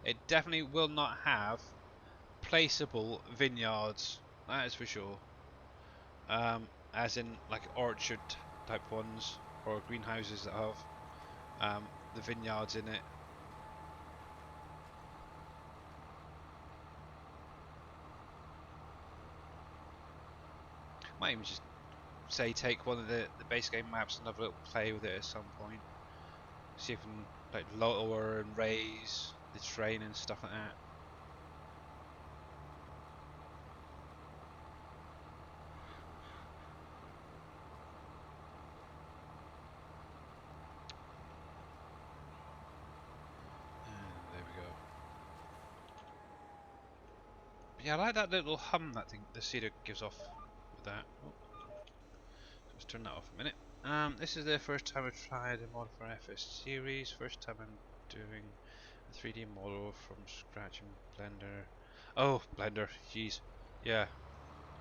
it definitely will not have placeable vineyards. That is for sure. As in like orchard type ones or greenhouses that have the vineyards in it. Might even just say take one of the base game maps and have a little play with it at some point. See if we can like lower and raise the terrain and stuff like that. And there we go. But yeah, I like that little hum that thing the cedar gives off with that. Oh, let's turn that off a minute. This is the first time I've tried a mod for FS series. First time I'm doing a 3D model from scratch in Blender. Oh, Blender, jeez. Yeah,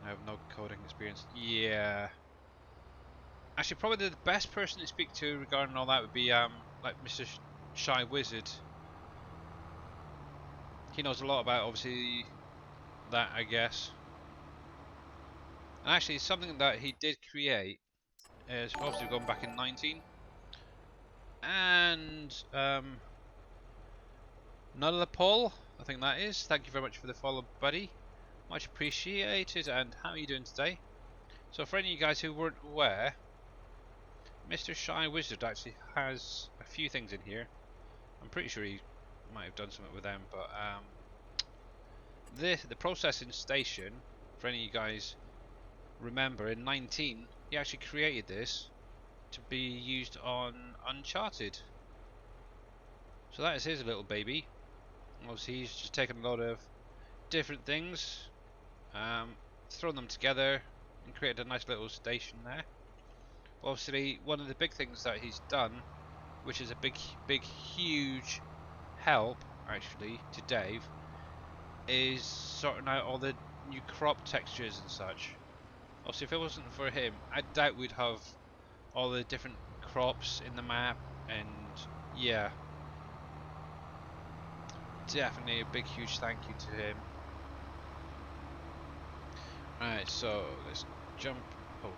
I have no coding experience. Yeah. Actually, probably the best person to speak to regarding all that would be like Mr. Shy Wizard. He knows a lot about obviously that, I guess. And actually, something that he did create is obviously going back in 19. And Nulla Paul, I think that is. Thank you very much for the follow, buddy. Much appreciated. And how are you doing today? So, for any of you guys who weren't aware, Mr. Shy Wizard actually has a few things in here. I'm pretty sure he might have done something with them, but the processing station, for any of you guys remember, in 19 he actually created this to be used on Uncharted. So that is his little baby. Obviously he's just taken a lot of different things, thrown them together and created a nice little station there. Obviously one of the big things that he's done, which is a big huge help actually to Dave, is sorting out all the new crop textures and such. Obviously if it wasn't for him, I doubt we'd have all the different crops in the map, and yeah, definitely a big huge thank you to him. Alright, so let's jump. Oh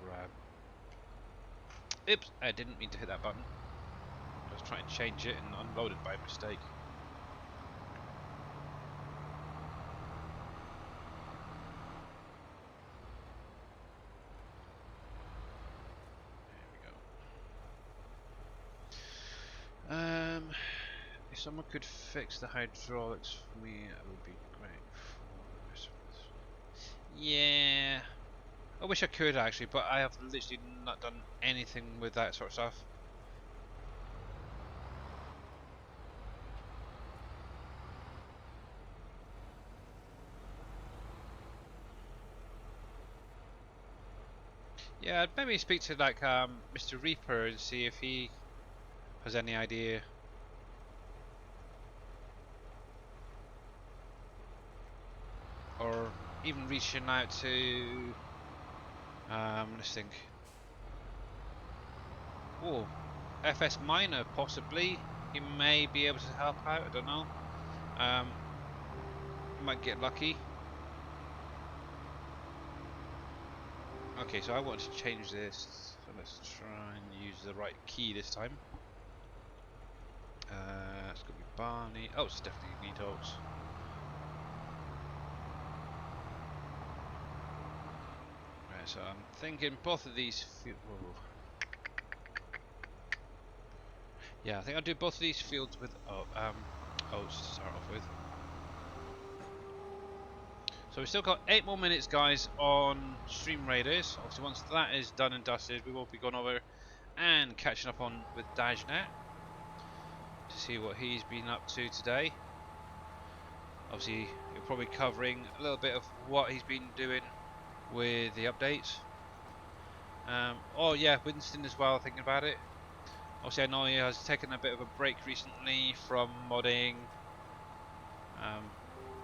crap. Oops, I didn't mean to hit that button. I was trying to change it and unload it by mistake. There we go. If someone could fix the hydraulics for me, that would be great. Yeah, I wish I could actually, but I have literally not done anything with that sort of stuff. Yeah, I'd maybe speak to like Mr. Reaper and see if he has any idea. Or even reaching out to let's think. Oh, FS Minor possibly. He may be able to help out, I don't know. Might get lucky. Okay, so I want to change this. So let's try and use the right key this time. It's gonna be Barney. Oh, it's definitely Needles. Right, so I'm thinking both of these. Yeah, I think I'll do both of these fields with oats to start off with. So we've still got 8 more minutes, guys, on Stream Raiders. Obviously, once that is done and dusted, we will be going over and catching up on with Dajnet to see what he's been up to today. Obviously, you're probably covering a little bit of what he's been doing with the updates. Oh yeah, Winston as well, thinking about it. Obviously, I know he has taken a bit of a break recently from modding.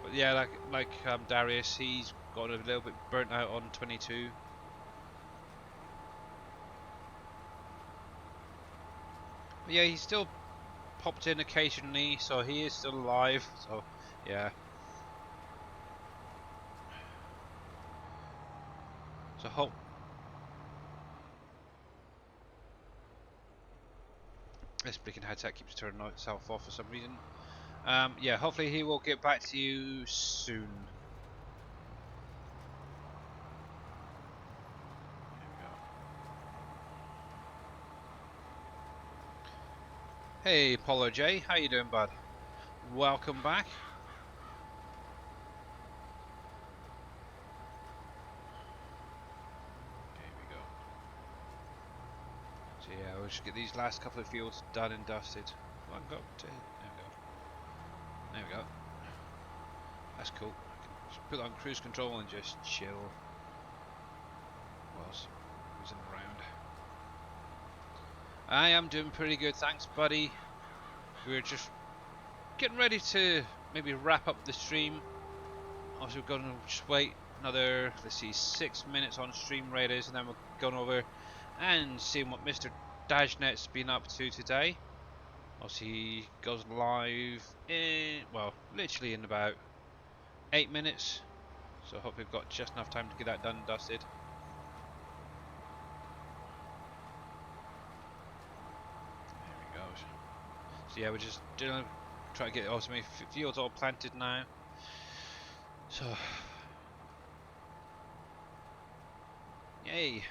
But yeah, like Darius, he's got a little bit burnt out on 22. But yeah, he's still popped in occasionally, so he is still alive. So yeah. So hope. This blinking headset keeps turning itself off for some reason. Yeah, hopefully he will get back to you soon. Hey, Apollo J, how you doing, bud? Welcome back. Here we go. So yeah, we'll just get these last couple of fields done and dusted. One go. There we go. There we go. That's cool. Just put it on cruise control and just chill whilst cruising around. I am doing pretty good, thanks, buddy. We're just getting ready to maybe wrap up the stream. Obviously, we're going to just wait another, let's see, 6 minutes on Stream Raiders, and then we're going over and seeing what Mr. Dajnet's been up to today. Obviously, he goes live in, well, literally in about 8 minutes. So I hope we've got just enough time to get that done and dusted. There we go. So yeah, we're just doing, trying to get also my fields all planted now. So, yay!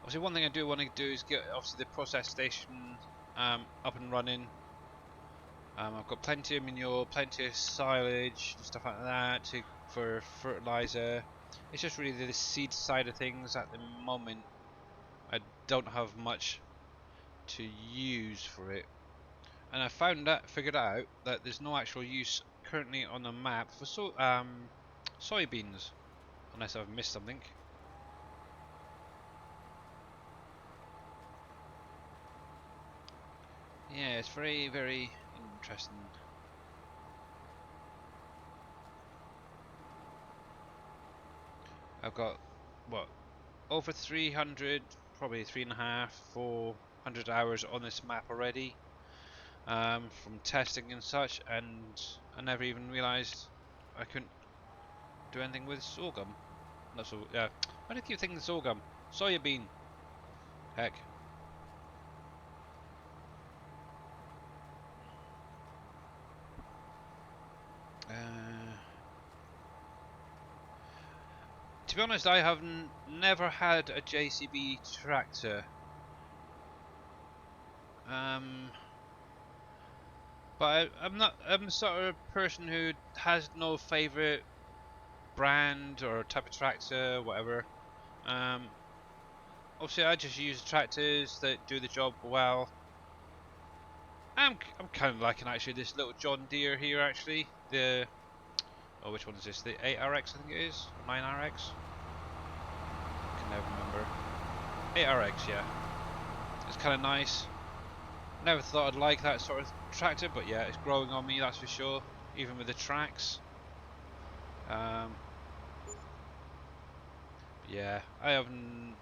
Obviously, one thing I do want to do is get obviously the process station up and running. I've got plenty of manure, plenty of silage and stuff like that for fertilizer. It's just really the seed side of things at the moment. I don't have much to use for it, and I figured out that there's no actual use currently on the map for soybeans, unless I've missed something. Yeah, it's very, very interesting. I've got, what, over 300, probably 3.5, 400 hours on this map already, from testing and such, and I never even realised I couldn't do anything with sorghum. Not so, yeah. Why do I keep thinking sorghum? Soya bean. Heck. To be honest, I have never had a JCB tractor. But I'm sort of a person who has no favourite brand or type of tractor, whatever. Obviously, I just use tractors that do the job well. I'm kind of liking actually this little John Deere here actually. The which one is this? The 8RX I think it is, 9RX. I can never remember. 8RX, yeah. It's kind of nice. Never thought I'd like that sort of tractor, but yeah, it's growing on me, that's for sure. Even with the tracks. Yeah, I haven't.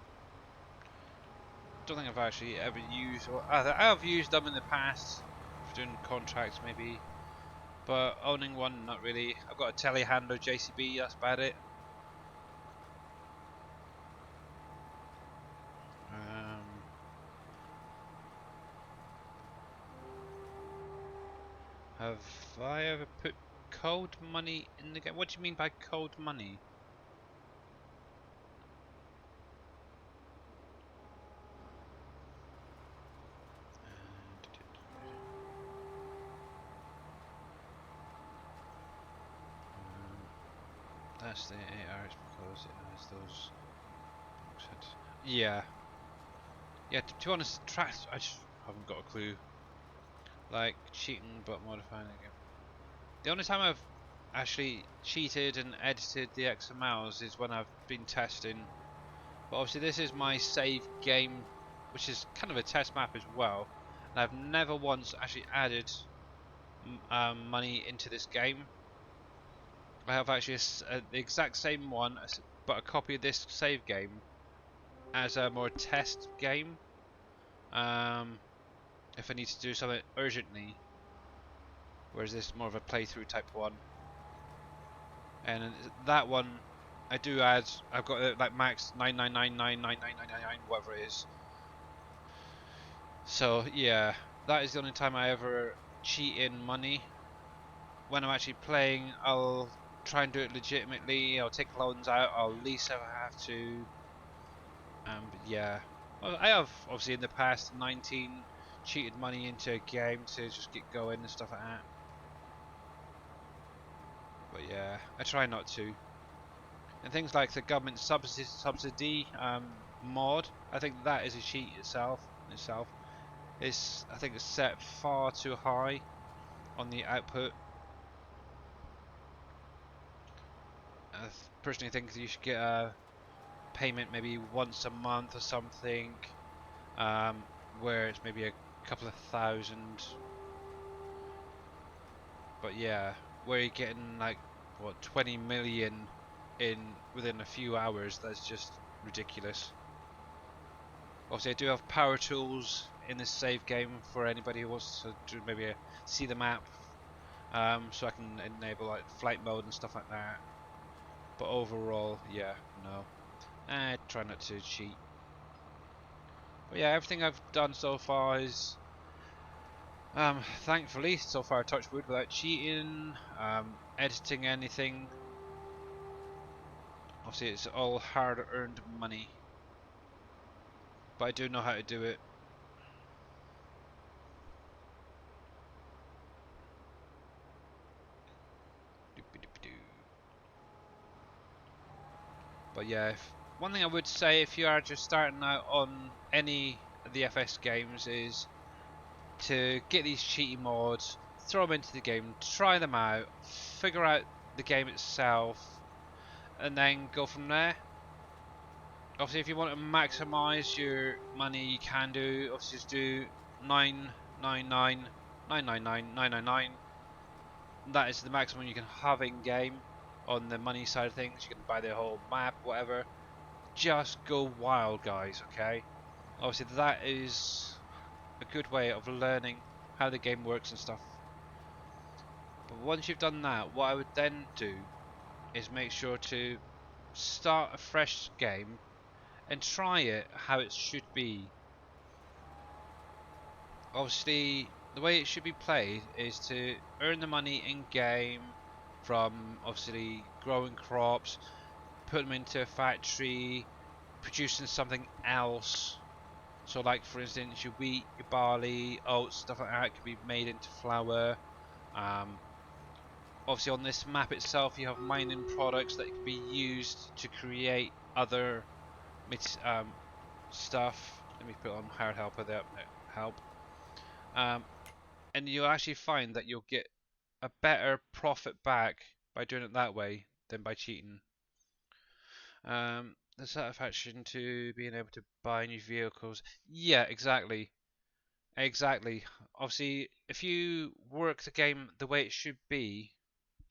Don't think I've actually ever used. Or I have used them in the past for doing contracts, maybe. But owning one, not really. I've got a telehandler JCB. That's about it. Have I ever put cold money in the game? What do you mean by cold money? less than 8 hours because it has those. Yeah. Yeah, to be honest, I just haven't got a clue. Like, cheating but modifying the game. The only time I've actually cheated and edited the XMLs is when I've been testing. But obviously this is my save game, which is kind of a test map as well. And I've never once actually added money into this game. I have actually the exact same one, but a copy of this save game as a more test game. If I need to do something urgently, whereas this is more of a playthrough type one. And that one, I do add. I've got like max 999999999 whatever it is. So yeah, that is the only time I ever cheat in money. When I'm actually playing, I'll try and do it legitimately. I'll take loans out. I'll lease if I have to. But yeah, well, I have obviously in the past 19 cheated money into a game to just get going and stuff like that. But yeah, I try not to. And things like the government subsidy mod, I think that is a cheat itself. I think it's set far too high on the output. I personally think you should get a payment maybe once a month or something, where it's maybe a couple of thousand. But yeah, where you're getting like what 20 million in within a few hours, that's just ridiculous. Obviously, I do have power tools in this save game for anybody who wants to maybe see the map, so I can enable like flight mode and stuff like that. But overall, yeah, no, I try not to cheat. But yeah, everything I've done so far is, thankfully, so far touch wood without cheating, editing anything. Obviously, it's all hard-earned money, but I do know how to do it. But yeah, one thing I would say if you are just starting out on any of the FS games is to get these cheaty mods, throw them into the game, try them out, figure out the game itself, and then go from there. Obviously, if you want to maximize your money, you can do. Obviously, just do 999 999 999. That is the maximum you can have in game. On the money side of things, you can buy the whole map, whatever. Just go wild, guys. Okay. Obviously, that is a good way of learning how the game works and stuff. But once you've done that, what I would then do is make sure to start a fresh game and try it how it should be. Obviously, the way it should be played is to earn the money in game from obviously growing crops, put them into a factory, producing something else. So like for instance your wheat, your barley, oats, stuff like that can be made into flour. Obviously on this map itself you have mining products that can be used to create other stuff. Let me put on hard help with that help. And you'll actually find that you'll get a better profit back by doing it that way than by cheating. The satisfaction to being able to buy new vehicles. Yeah, exactly. Exactly. Obviously, if you work the game the way it should be,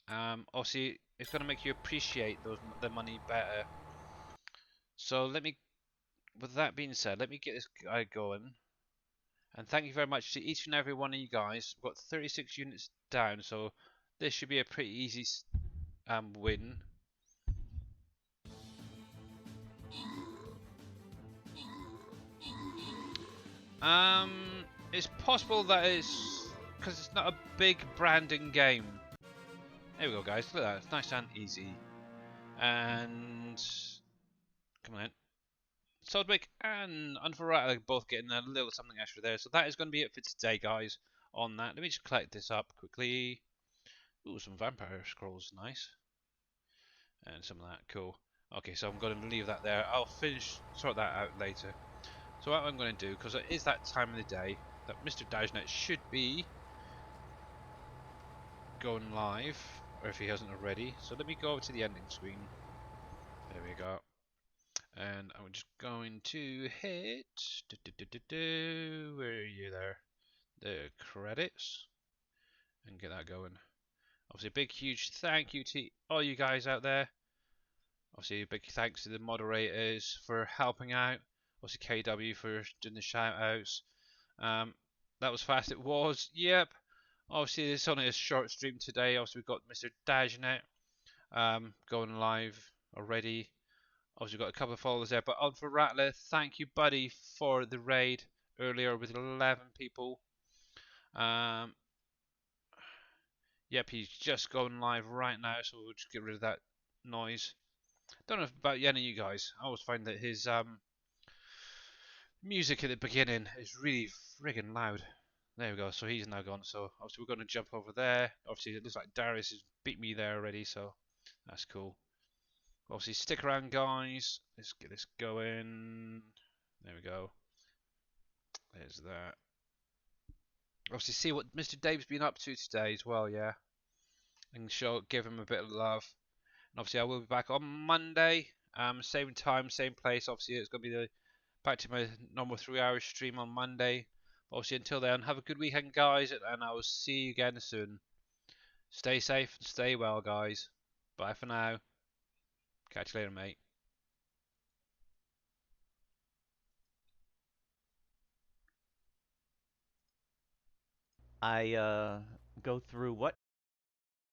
obviously it's going to make you appreciate the money better. So with that being said, let me get this guy going. And thank you very much to each and every one of you guys. We've got 36 units down, so this should be a pretty easy win. It's possible that it's because it's not a big branding game. There we go, guys. Look at that. It's nice and easy. And come on in. Sodwick and Unforrat are both getting a little something extra there. So that is going to be it for today, guys. On that, let me just collect this up quickly. Ooh, some vampire scrolls, nice. and some of that. Cool. Okay, so I'm going to leave that there. I'll sort that out later. So what I'm going to do, because it is that time of the day that Mr. Dajnet should be going live, or if he hasn't already. So let me go over to the ending screen. There we go. And I'm just going to hit. Where are you there? The credits. And get that going. Obviously, a big, huge thank you to all you guys out there. Obviously, a big thanks to the moderators for helping out. Obviously, KW for doing the shout outs. That was fast. It was. Yep. Obviously, it's only a short stream today. Obviously, we've got Mr. Dajnet going live already. Obviously, we've got a couple of followers there. But on for Rattler, thank you, buddy, for the raid earlier with 11 people. Yep, he's just going live right now, so we'll just get rid of that noise. Don't know about any of you guys. I always find that his music at the beginning is really friggin' loud. There we go. So he's now gone. So obviously we're going to jump over there. Obviously it looks like Darius has beat me there already, so that's cool. Obviously stick around, guys. Let's get this going. There we go. There's that. Obviously see what Mr. Dave's been up to today as well, yeah. And give him a bit of love. And obviously I will be back on Monday. Same time, same place. Obviously it's going to be back to my normal 3 hour stream on Monday. But obviously until then, have a good weekend, guys, and I will see you again soon. Stay safe and stay well, guys. Bye for now. Catch you later, mate. I go through what